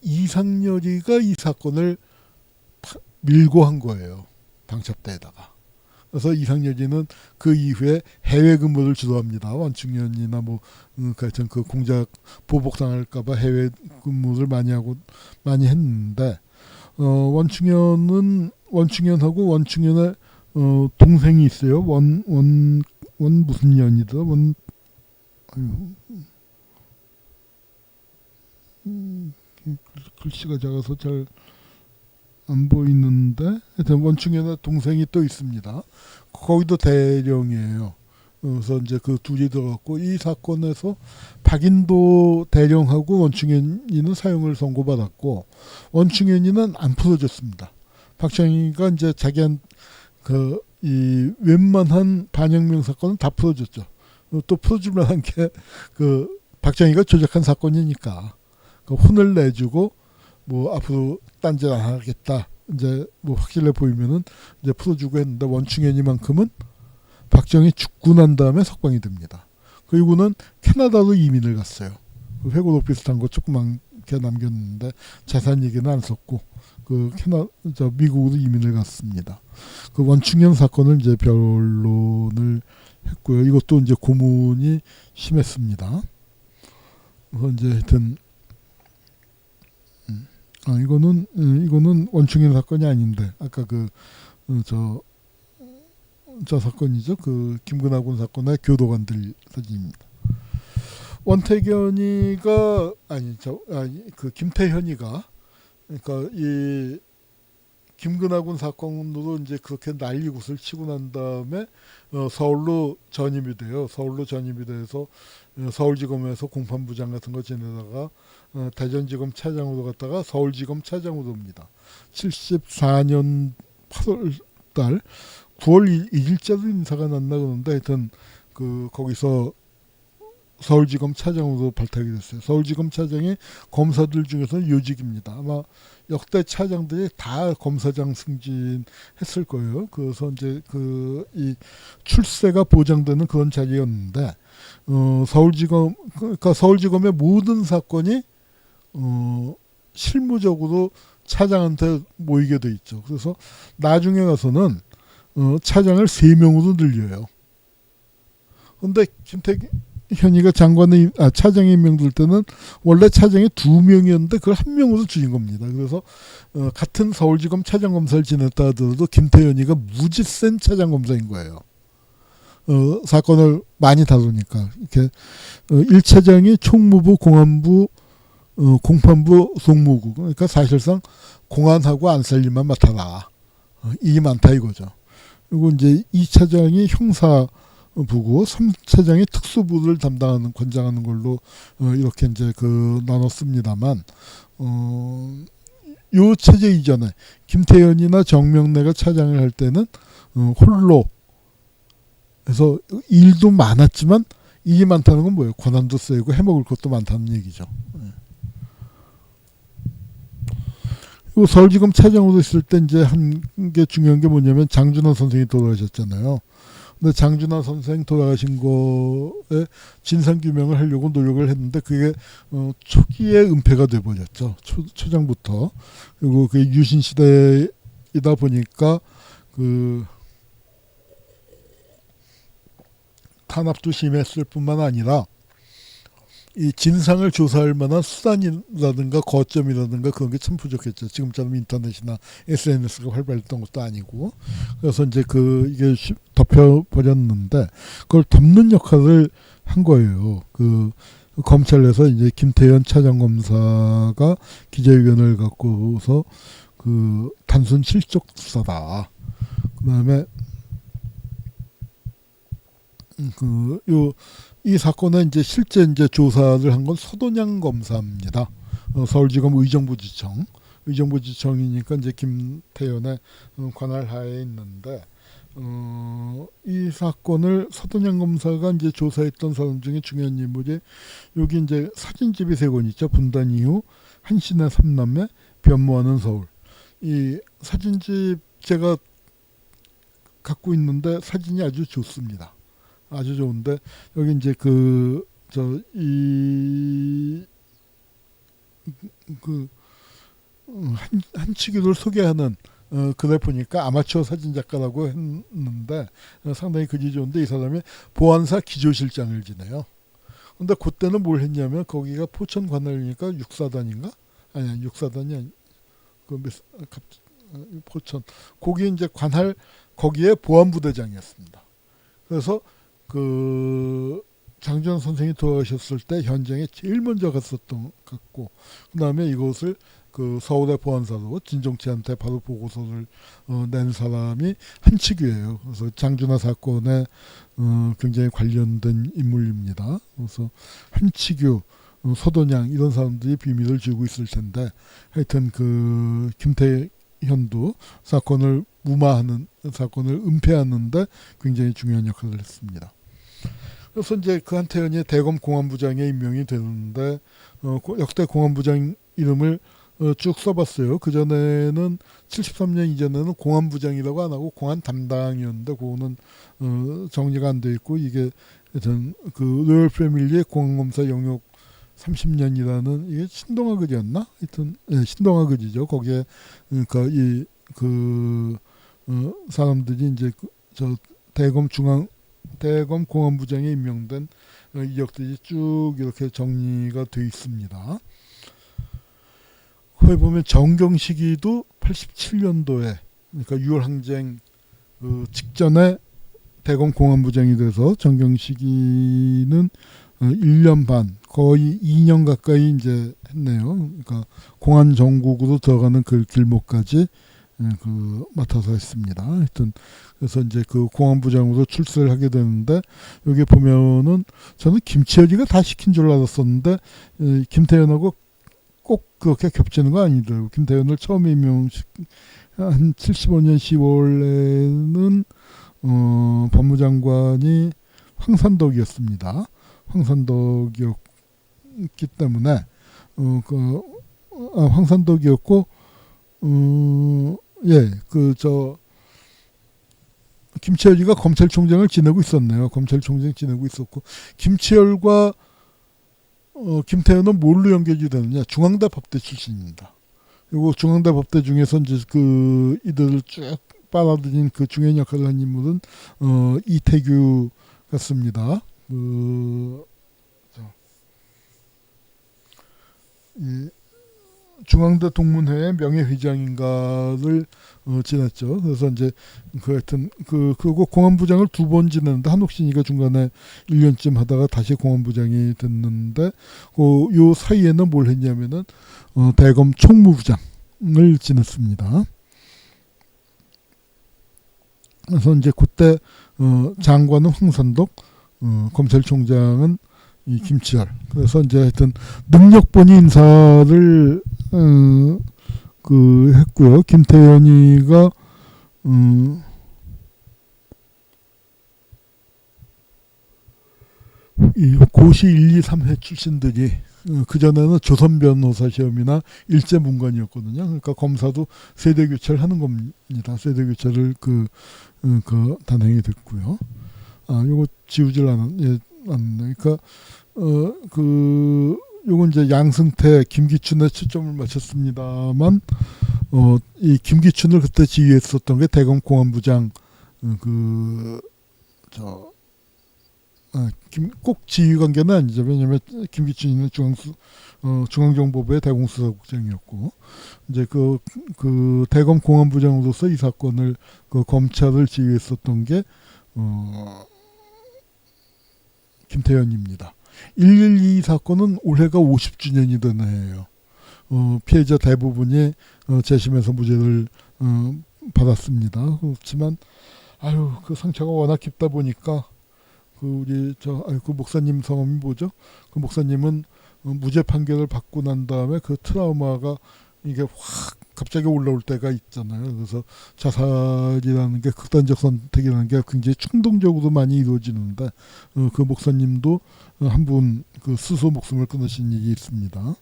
이상열이가 이 사건을 밀고 한 거예요. 방첩대에다가. 그래서 이상여진은 그 이후에 해외 근무를 주도합니다. 원충현이나 뭐 그 공작 보복당할까봐 해외 근무를 많이 했는데 원충현하고 원충현의 동생이 있어요. 원 무슨 년이다. 아유, 글씨가 작아서 잘 안 보이는데 하여튼 원충현의 동생이 또 있습니다. 거기도 대령이에요. 그래서 이제 그 둘이 들어갔고 이 사건에서 박인도 대령하고 원충현이는 사형을 선고받았고 원충현이는 안 풀어졌습니다. 박정희가 이제 자기한 이 웬만한 반혁명 사건은 다 풀어줬죠. 또 풀어줄 만한 게 박정희가 조작한 사건이니까 혼을 내주고 뭐 앞으로 딴짓 안 하겠다 이제 뭐 확실해 보이면은 이제 풀어주고 했는데 원충현이만큼은 박정희 죽고 난 다음에 석방이 됩니다. 그리고는 캐나다로 이민을 갔어요. 회고록 비슷한 거 조그맣게 남겼는데 자세한 얘기는 안 썼고 미국으로 이민을 갔습니다. 그 원충현 사건을 이제 변론을 했고요. 이것도 이제 고문이 심했습니다. 그래서 이제 하여튼 이거는 원충현 사건이 아닌데 아까 저 사건이죠. 김근하군 사건의 교도관들 사진입니다. 원태견이가 김태현이가 그러니까 이 김근하군 사건으로 이제 그렇게 난리굿을 치고 난 다음에 서울로 전임이 돼요. 서울로 전임이 돼서 서울지검에서 공판부장 같은 거 지내다가 대전지검 차장으로 갔다가 서울지검 차장으로 옵니다. 74년 8월달 9월 1일자로 인사가 났나 그러는데 하여튼 거기서 서울지검 차장으로 발탁이 됐어요. 서울지검 차장이 검사들 중에서는 요직입니다. 아마 역대 차장들이 다 검사장 승진했을 거예요. 그래서 이제 이 출세가 보장되는 그런 자리였는데 그러니까 서울지검의 모든 사건이 실무적으로 차장한테 모이게 돼 있죠. 그래서 나중에 가서는 차장을 3명으로 늘려요. 근데 김태현이가 차장에 임명될 때는 원래 차장이 2명이었는데 그걸 1명으로 줄인 겁니다. 그래서 같은 서울지검 차장검사를 지냈다 하더라도 김태현이가 무지 센 차장검사인 거예요. 사건을 많이 다루니까 이렇게 1차장이 총무부, 공안부, 공판부, 송무국 그러니까 사실상 공안하고 안살림만 맡아라. 이게 많다 이거죠. 그리고 이제 2차장이 형사부고 3차장이 특수부를 권장하는 걸로 이렇게 이제 나눴습니다만 요 체제 이전에 김태현이나 정명래가 차장을 할 때는 홀로 해서 일도 많았지만 일이 많다는 건 뭐예요? 권한도 세고 해먹을 것도 많다는 얘기죠. 그리고 서울지검 차장으로 있을 때 이제 한 게 중요한 게 뭐냐면 장준하 선생이 돌아가셨잖아요. 근데 장준하 선생 돌아가신 거에 진상규명을 하려고 노력을 했는데 그게 초기에 은폐가 돼버렸죠. 초장부터. 그리고 그게 유신시대이다 보니까 탄압도 심했을 뿐만 아니라 이 진상을 조사할 만한 수단이라든가 거점이라든가 그런 게 참 부족했죠. 지금처럼 인터넷이나 SNS가 활발했던 것도 아니고 그래서 이제 이게 덮여버렸는데 그걸 덮는 역할을 한 거예요. 검찰에서 이제 김태현 차장검사가 기자회견을 갖고서 단순 실적 수사다. 그다음에 이 사건에 이제 실제 이제 조사를 한 건 서돈양 검사입니다. 서울지검 의정부지청이니까 이제 김태현의 관할 하에 있는데 이 사건을 서돈양 검사가 이제 조사했던 사람 중에 중요한 인물이 여기 이제 사진집이 3권 있죠. 분단 이후 한신의 3남매 변모하는 서울. 이 사진집 제가 갖고 있는데 사진이 아주 좋습니다. 아주 좋은데 여기 이제 한치기를 소개하는 그래 보니까 아마추어 사진 작가라고 했는데 상당히 글이 좋은데 이 사람이 보안사 기조실장을 지내요. 근데 그때는 뭘 했냐면 거기가 포천 관할이니까 육사단인가? 아니 육사단이 아니 포천 거기 이제 관할 거기에 보안부대장이었습니다. 그래서 그 장준환 선생이 돌아가셨을 때 현장에 제일 먼저 갔었던 것 같고 그다음에 이것을 그 서울의 보안사로 진종치한테 바로 보고서를 낸 사람이 한치규예요. 그래서 장준하 사건에 굉장히 관련된 인물입니다. 그래서 한치규, 서도냥 이런 사람들이 비밀을 쥐고 있을 텐데 하여튼 그 김태현도 사건을 무마하는 사건을 은폐하는데 굉장히 중요한 역할을 했습니다. 그래서 이제 그 한태현이 대검 공안부장에 임명이 되는데 역대 공안부장 이름을 쭉 써봤어요. 그 전에는 73년 이전에는 공안부장이라고 안 하고 공안 담당이었는데 그거는 정리가 안 돼 있고 이게 그 로열 패밀리의 공안검사 영역 30년이라는 이게 신동아글이었나? 하여튼 신동아 글이죠. 거기에 그러니까 이그 사람들이 이제 저 대검 공안부장에 임명된 이력들이 쭉 이렇게 정리가 돼 있습니다. 거기 보면 정경식이도 87년도에 그러니까 6월 항쟁 직전에 대검 공안부장이 돼서 정경식이는 1년 반 거의 2년 가까이 이제 했네요. 그러니까 공안 정국으로 들어가는 그 길목까지 그 맡아서 했습니다. 하여튼 그래서 이제 그 공안부장으로 출세를 하게 되는데 여기 보면은 저는 김치열이가 다 시킨 줄 알았었는데 김태현하고 꼭 그렇게 겹치는 거 아니더라고요. 김태현을 처음에 임명한 75년 10월에는 법무장관이 황산덕이었습니다. 황산덕이었기 때문에 황산덕이었고 김치열이가 검찰총장을 지내고 있었네요. 검찰총장 지내고 있었고 김치열과 김태현은 뭘로 연결이 되느냐? 중앙대 법대 출신입니다. 그리고 중앙대 법대 중에서 이제 그 이들을 쭉 빨아들인 그 중요한 역할을 한 인물은 이태규 같습니다. 이 중앙대 동문회의 명예회장인가를 지냈죠. 그래서 이제 하여튼 그리고 공안부장을 2번 지냈는데 한옥신이가 중간에 1년쯤 하다가 다시 공안부장이 됐는데 요 사이에는 뭘 했냐면은 대검 총무부장을 지냈습니다. 그래서 이제 그때 장관은 황산덕, 검찰총장은 이 김치열. 그래서 이제 하여튼 능력본위 인사를 했고요. 김태현이가 이 고시 1, 2, 3회 출신들이 그전에는 조선 변호사 시험이나 일제 문관이었거든요. 그러니까 검사도 세대 교체를 하는 겁니다. 세대 교체를 단행이 됐고요. 요거 지우질 않았네. 그러니까 요건 이제 양승태, 김기춘에 초점을 맞췄습니다만 이 김기춘을 그때 지휘했었던 게 대검 공안부장 꼭 지휘 관계는 아니죠. 왜냐하면 김기춘이는 중앙정보부의 대공수사국장이었고 이제 그 대검 공안부장으로서 이 사건을 검찰을 지휘했었던 게 김태현입니다. 112 사건은 올해가 50주년이 된 해예요. 피해자 대부분이 재심에서 무죄를 받았습니다. 그렇지만 그 상처가 워낙 깊다 보니까 그 목사님 성함이 뭐죠? 그 목사님은 무죄 판결을 받고 난 다음에 그 트라우마가 이게 확 갑자기 올라올 때가 있잖아요. 그래서 자살이라는 게 극단적 선택이라는 게 굉장히 충동적으로 많이 이루어지는데 그 목사님도 한 분 스스로 목숨을 끊으신 일이 있습니다.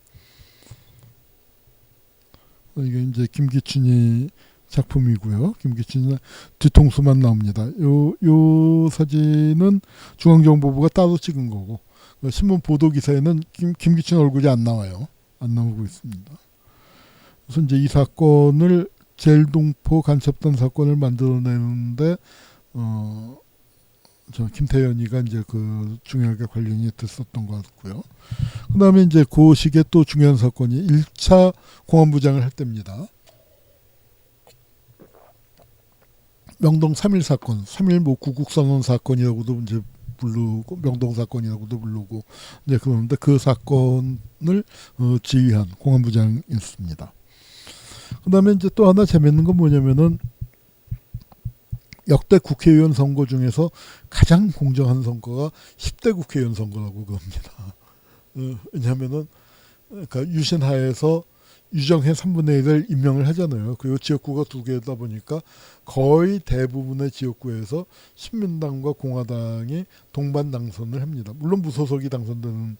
이게 이제 김기춘이 작품이고요. 김기춘은 뒤통수만 나옵니다. 요 사진은 중앙정보부가 따로 찍은 거고 신문 보도 기사에는 김기춘 얼굴이 안 나와요. 안 나오고 있습니다. 그래서 이제 이 사건을 제일동포 간첩단 사건을 만들어내는데 저 김태현이가 이제 그 중요하게 관련이 됐었던 것 같고요. 그다음에 이제 그 시기에 또 중요한 사건이 1차 공안부장을 할 때입니다. 명동 3.1 사건, 3.1 뭐 구국선언 사건이라고도 이제 부르고 명동 사건이라고도 부르고 이제 그런데 그 사건을 지휘한 공안부장이었습니다. 그다음에 이제 또 하나 재밌는 건 뭐냐면은 역대 국회의원 선거 중에서 가장 공정한 선거가 10대 국회의원 선거라고 그럽니다. 왜냐하면은 그러니까 유신하에서 유정회 3분의 1을 임명을 하잖아요. 그리고 지역구가 2개다 보니까 거의 대부분의 지역구에서 신민당과 공화당이 동반 당선을 합니다. 물론 무소속이 당선되는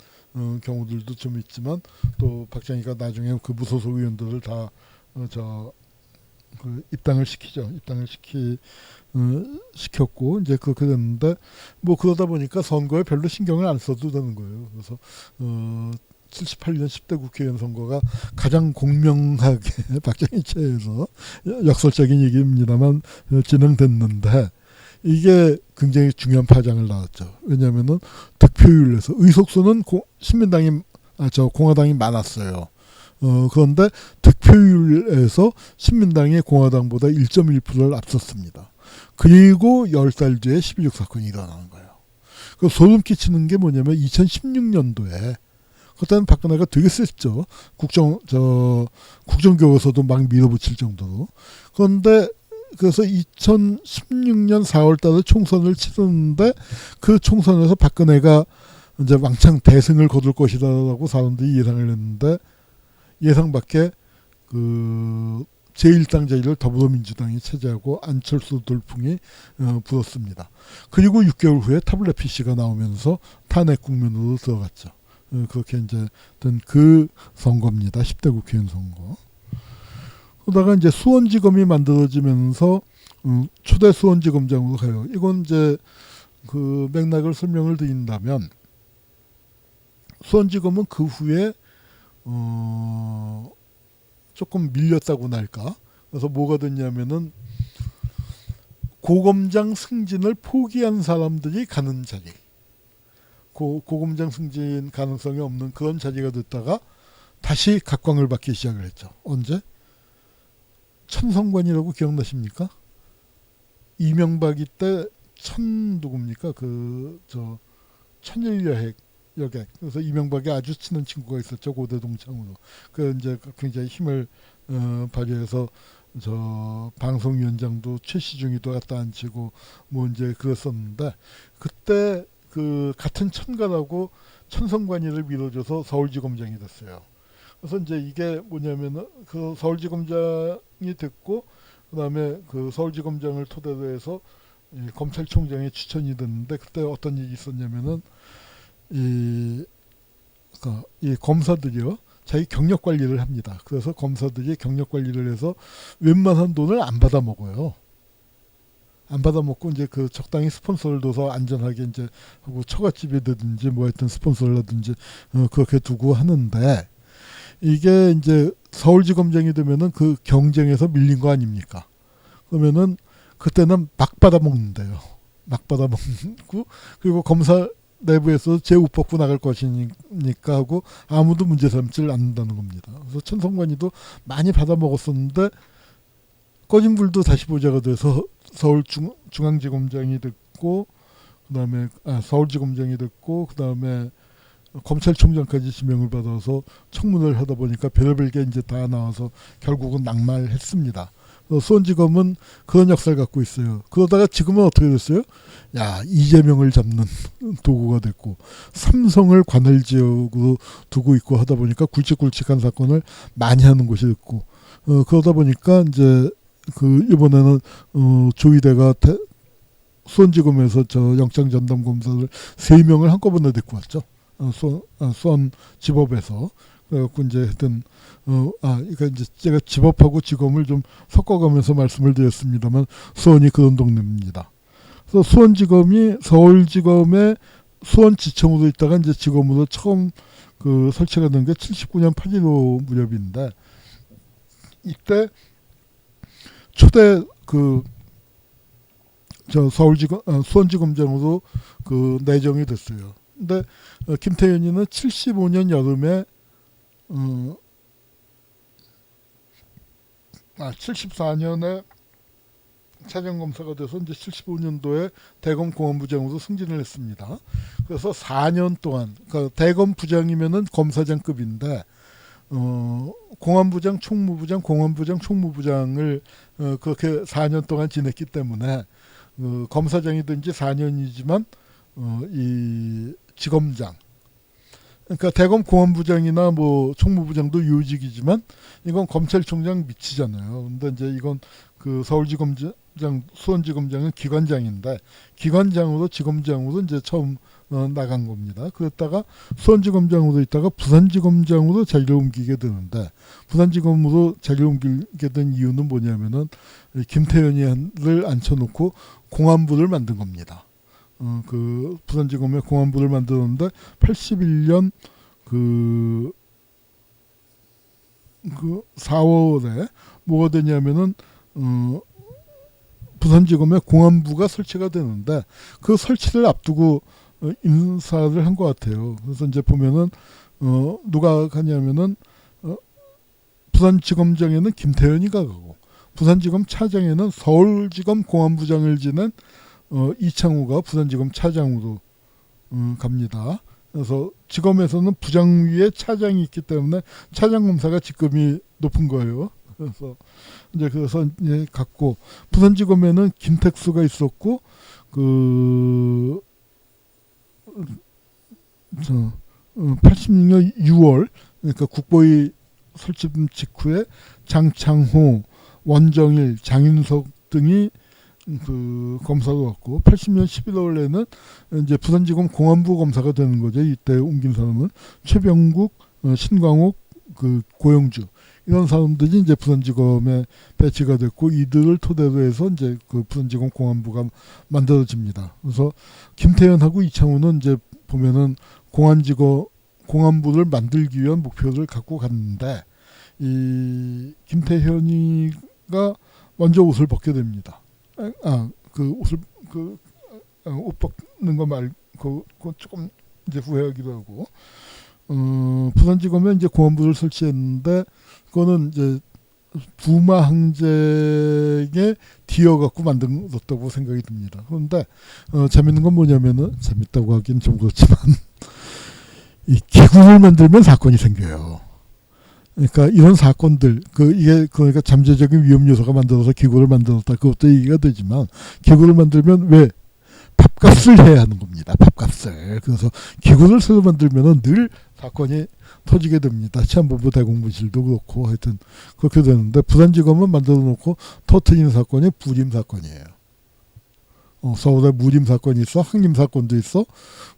경우들도 좀 있지만 또 박정희가 나중에 그 무소속 의원들을 다 입당을 시키죠. 시켰고 이제 그렇게 됐는데 뭐 그러다 보니까 선거에 별로 신경을 안 써도 되는 거예요. 그래서 78년 10대 국회의원 선거가 가장 공명하게 박정희 체에서 역설적인 얘기입니다만 진행됐는데 이게 굉장히 중요한 파장을 낳았죠. 왜냐하면은 득표율에서 의석수는 공화당이 많았어요. 그런데 득표율에서 신민당이 공화당보다 1.1%를 앞섰습니다. 그리고 10달 뒤에 12.6 사건이 일어나는 거예요. 그 소름 끼치는 게 뭐냐면 2016년도에 그때는 박근혜가 되게 셌죠. 국정교과서도 막 밀어붙일 정도로. 그런데 그래서 2016년 4월 달에 총선을 치렀는데 그 총선에서 박근혜가 이제 왕창 대승을 거둘 것이다라고 사람들이 예상을 했는데 예상 밖에 그 제1당 제1을 더불어민주당이 차지하고 안철수 돌풍이 불었습니다. 그리고 6개월 후에 타블렛 PC가 나오면서 탄핵 국면으로 들어갔죠. 그렇게 이제 된 그 선거입니다. 10대 국회의원 선거. 그러다가 이제 수원지검이 만들어지면서 초대 수원지검장으로 가요. 이건 이제 그 맥락을 설명을 드린다면 수원지검은 그 후에 조금 밀렸다고나 할까. 그래서 뭐가 됐냐면은 고검장 승진을 포기한 사람들이 가는 자리. 고검장 승진 가능성이 없는 그런 자리가 됐다가 다시 각광을 받기 시작을 했죠. 언제? 천성관이라고 기억나십니까? 이명박이 때 누굽니까? 천일여객. 그래서 이명박이 아주 친한 친구가 있었죠. 고대 동창으로. 그 이제 굉장히 힘을 발휘해서 방송위원장도 최시중이도 갖다 앉히고 뭐 이제 그랬었는데 그때 그 같은 천가라고 천성관이를 밀어줘서 서울지검장이 됐어요. 그래서 이제 이게 뭐냐면은 그 서울지검장이 됐고 그다음에 그 서울지검장을 토대로 해서 검찰총장에 추천이 됐는데 그때 어떤 일이 있었냐면은 이 검사들이요 자기 경력 관리를 합니다. 그래서 검사들이 경력 관리를 해서 웬만한 돈을 안 받아 먹어요. 안 받아 먹고 이제 그 적당히 스폰서를 둬서 안전하게 이제 하고 처갓집이든지 뭐 하여튼 스폰서라든지 그렇게 두고 하는데 이게 이제 서울지검장이 되면은 그 경쟁에서 밀린 거 아닙니까? 그러면은 그때는 막 받아 먹는데요. 막 받아 먹고 그리고 검사 내부에서 제우 뽑고 나갈 것이니까 하고 아무도 문제 삼지를 않는다는 겁니다. 그래서 천성관이도 많이 받아 먹었었는데 꺼진 불도 다시 보자가 돼서 서울중앙지검장이 됐고 그다음에 서울지검장이 됐고 그다음에 검찰총장까지 지명을 받아서 청문회를 하다 보니까 별의별 게 이제 다 나와서 결국은 낙마했습니다. 수원지검은 그런 역사를 갖고 있어요. 그러다가 지금은 어떻게 됐어요? 이재명을 잡는 도구가 됐고 삼성을 관할지역으로 두고 있고 하다 보니까 굵직굵직한 사건을 많이 하는 곳이 됐고 그러다 보니까 이제 그 이번에는 조희대가 수원지검에서 영장전담검사를 3명을 한꺼번에 데리고 왔죠. 수원지법에서. 그래갖고 이제 하여튼 그러니까 이제 제가 지법하고 지검을 좀 섞어가면서 말씀을 드렸습니다만 수원이 그런 동네입니다. 그래서 수원지검이 서울지검의 수원지청으로 있다가 이제 지검으로 처음 그 설치가 된 게 79년 8.15 무렵인데 이때 초대 서울지검 수원지검장으로 내정이 됐어요. 근데 김태현이는 75년 여름에 74년에 차장검사가 돼서 이제 75년도에 대검 공안부장으로 승진을 했습니다. 그래서 4년 동안 대검 부장이면은 검사장급인데 공안부장, 총무부장, 공안부장, 총무부장을 그렇게 4년 동안 지냈기 때문에 검사장이든지 4년이지만 이 지검장, 그러니까 대검 공안부장이나 뭐 총무부장도 요직이지만 이건 검찰총장 밑이잖아요. 근데 이제 이건 서울지검장, 수원지검장은 기관장인데 기관장으로 지검장으로 이제 처음 나간 겁니다. 그랬다가 수원지검장으로 있다가 부산지검장으로 자리를 옮기게 되는데 부산지검으로 자리를 옮기게 된 이유는 뭐냐면은 김태현이를 앉혀놓고 공안부를 만든 겁니다. 부산지검에 공안부를 만들었는데 81년 4월에 뭐가 되냐면은 부산지검에 공안부가 설치가 되는데 그 설치를 앞두고 인사를 한 것 같아요. 그래서 이제 보면은 누가 가냐면은 부산지검장에는 김태현이가 가고 부산지검 차장에는 서울지검 공안부장을 지낸 이창호가 부산지검 차장으로 갑니다. 그래서 지검에서는 부장 위에 차장이 있기 때문에 차장검사가 직급이 높은 거예요. 그래서 이제 갔고 부산지검에는 김택수가 있었고 86년 6월 그러니까 국보위 설치 직후에 장창호, 원정일, 장윤석 등이 검사로 왔고 80년 11월에는 이제 부산지검 공안부 검사가 되는 거죠. 이때 옮긴 사람은 최병국, 신광옥, 고영주 이런 사람들이 이제 부산지검에 배치가 됐고 이들을 토대로 해서 이제 부산지검 공안부가 만들어집니다. 그래서 김태현하고 이창호는 이제 보면은 공안부를 만들기 위한 목표를 갖고 갔는데 이 김태현이가 먼저 옷을 벗게 됩니다. 옷 벗는 거 말고 조금 이제 후회하기도 하고 부산지검에 이제 공안부를 설치했는데 그거는 이제 부마 항쟁에 뒤어갖고 만들었다고 생각이 듭니다. 그런데 재밌는 건 뭐냐면은 재밌다고 하기는 좀 그렇지만 이 기구를 만들면 사건이 생겨요. 그러니까 이런 사건들 이게 그러니까 잠재적인 위험 요소가 만들어서 기구를 만들었다 그것도 얘기가 되지만 기구를 만들면 왜 밥값을 해야 하는 겁니다. 밥값을. 그래서 기구를 새로 만들면은 늘 사건이 터지게 됩니다. 치안본부 대공무실도 그렇고 하여튼 그렇게 되는데 부산지검은 만들어 놓고 터트리는 사건이 부림 사건이에요. 서울에 무림 사건이 있어, 항림 사건도 있어.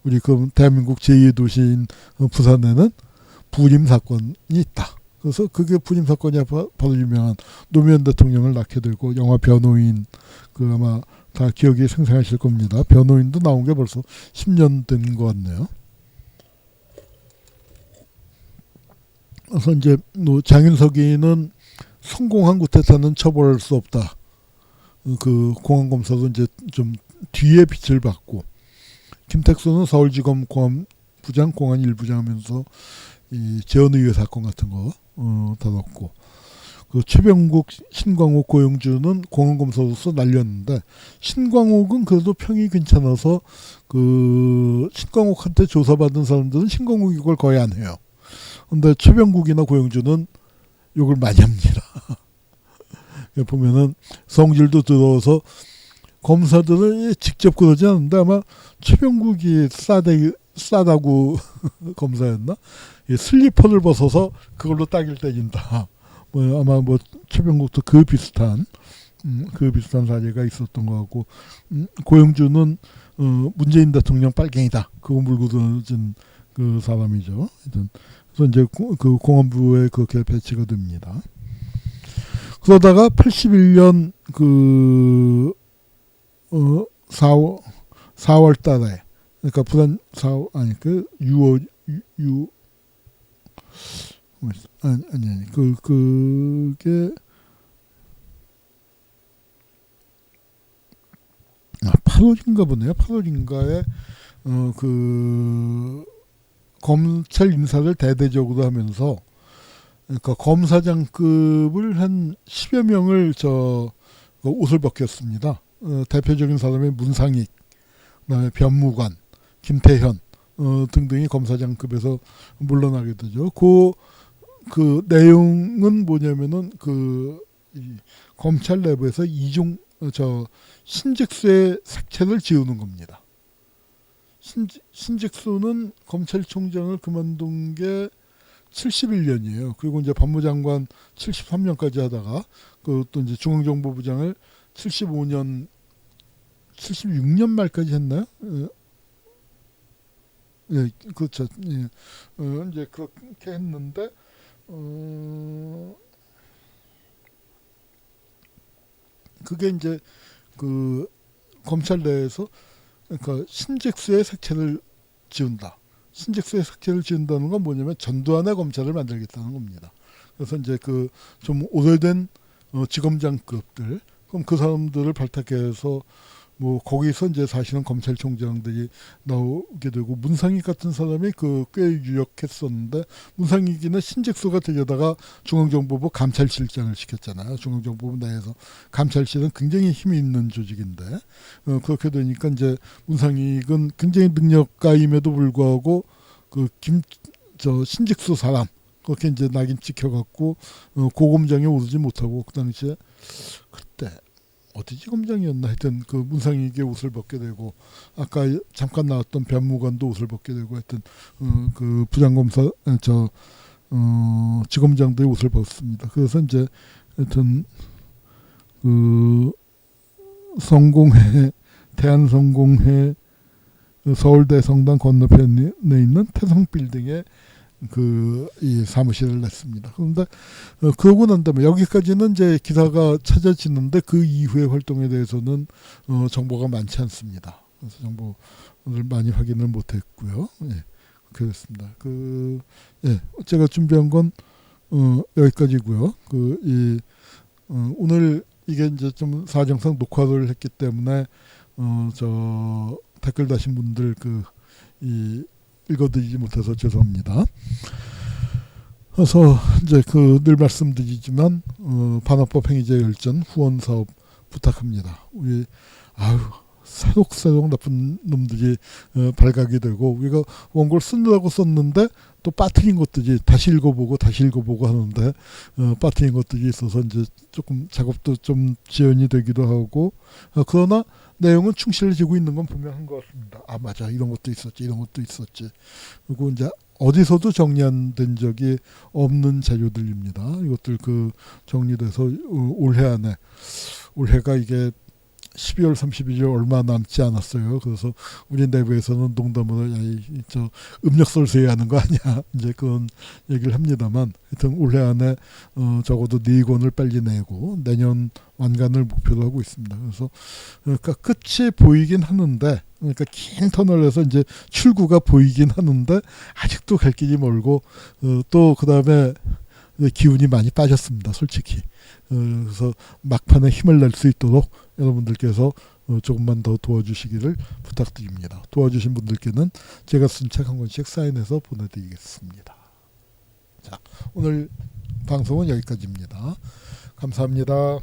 우리 대한민국 제2의 도시인 부산에는 부림 사건이 있다. 그래서 그게 부림 사건이 바로 유명한 노무현 대통령을 낳게 되고 영화 변호인 아마 다 기억이 생생하실 겁니다. 변호인도 나온 게 벌써 10년 된 것 같네요. 그래서 이제 장윤석이는 성공한 구태타는 처벌할 수 없다. 공안검사도 이제 좀 뒤에 빛을 받고 김택수는 서울지검 공안부장, 공안 1부장 하면서 이 재헌의회 사건 같은 거 다뤘고 최병국, 신광옥, 고영주는 공안검사로서 날렸는데 신광옥은 그래도 평이 괜찮아서 신광옥한테 조사받은 사람들은 신광옥이 이걸 거의 안 해요. 근데 최병국이나 고영주는 욕을 많이 합니다. 보면은 성질도 들어서 검사들은 직접 그러지 않는데 아마 최병국이 싸다고 검사였나? 슬리퍼를 벗어서 그걸로 따기를 때린다. 아마 최병국도 그 비슷한 사례가 있었던 것 같고 고영주는 문재인 대통령 빨갱이다. 그거 물고 던진 그 사람이죠. 그래서 이제 공안부에 그렇게 배치가 됩니다. 그러다가 81년 4월 달에 그러니까 부산 6월 그게 8월인가 보네요. 8월인가에 그 검찰 인사를 대대적으로 하면서 그러니까 검사장급을 한 10여 명을 옷을 벗겼습니다. 대표적인 사람이 문상익, 그다음에 변무관, 김태현 등등이 검사장급에서 물러나게 되죠. 그 내용은 뭐냐면은 이 검찰 내부에서 신직수의 색채를 지우는 겁니다. 신직수는 검찰총장을 그만둔 게 71년이에요. 그리고 이제 법무장관 73년까지 하다가 또 이제 중앙정보부장을 76년 말까지 했나요? 예, 그렇죠. 예. 이제 그렇게 했는데 그게 이제 그 검찰 내에서 그러니까 신직수의 색채를 지운다. 신직수의 색채를 지운다는 건 뭐냐면 전두환의 검찰을 만들겠다는 겁니다. 그래서 이제 그 좀 오래된 지검장급들, 그럼 그 사람들을 발탁해서 뭐 거기서 이제 사실은 검찰총장들이 나오게 되고, 문상익 같은 사람이 꽤 유력했었는데, 문상익이는 신직수가 되려다가 중앙정보부 감찰실장을 시켰잖아요. 중앙정보부 내에서 감찰실은 굉장히 힘이 있는 조직인데 그렇게 되니까 이제 문상익은 굉장히 능력가임에도 불구하고 신직수 사람 그렇게 이제 낙인 찍혀갖고 고검장에 오르지 못하고, 그 당시에 그때 어디지 검장이었나 하여튼 그 문상익의 옷을 벗게 되고, 아까 잠깐 나왔던 변무관도 옷을 벗게 되고, 하여튼 그 부장검사 지검장들이 옷을 벗습니다. 그래서 이제 하여튼 그 성공회, 대한성공회 서울대 성당 건너편에 있는 태성빌딩에 이 사무실을 냈습니다. 그런데 그러고 난 다음에 여기까지는 이제 기사가 찾아지는데, 그 이후의 활동에 대해서는 정보가 많지 않습니다. 그래서 정보를 많이 확인을 못했고요. 예, 그렇습니다. 예, 제가 준비한 건 여기까지고요. 오늘 이게 이제 좀 사정상 녹화를 했기 때문에 댓글 다신 분들 읽어드리지 못해서 죄송합니다. 그래서 이제 늘 말씀드리지만 반환법 행위자 열전 후원 사업 부탁합니다. 우리 새록새록 나쁜 놈들이 발각이 되고, 우리가 원고를 쓰느라고 썼는데 또 빠뜨린 것들이 다시 읽어보고 하는데 빠뜨린 것들이 있어서 이제 조금 작업도 좀 지연이 되기도 하고, 그러나 내용은 충실해지고 있는 건 분명한 것 같습니다. 맞아, 이런 것도 있었지. 그리고 이제 어디서도 정리 안 된 적이 없는 자료들입니다. 이것들 정리돼서 올해가 이게 12월 31일 얼마 남지 않았어요. 그래서 우리 내부에서는 농담으로 음력설세야 하는 거 아니야, 이제 그런 얘기를 합니다만, 하여튼 올해 안에 적어도 4권을 빨리 내고 내년 완간을 목표로 하고 있습니다. 그래서 그러니까 끝이 보이긴 하는데, 그러니까 긴 터널에서 이제 출구가 보이긴 하는데 아직도 갈 길이 멀고, 또 그다음에 기운이 많이 빠졌습니다, 솔직히. 그래서 막판에 힘을 낼 수 있도록 여러분들께서 조금만 더 도와주시기를 부탁드립니다. 도와주신 분들께는 제가 쓴 책 한 권씩 사인해서 보내드리겠습니다. 자, 오늘 방송은 여기까지입니다. 감사합니다.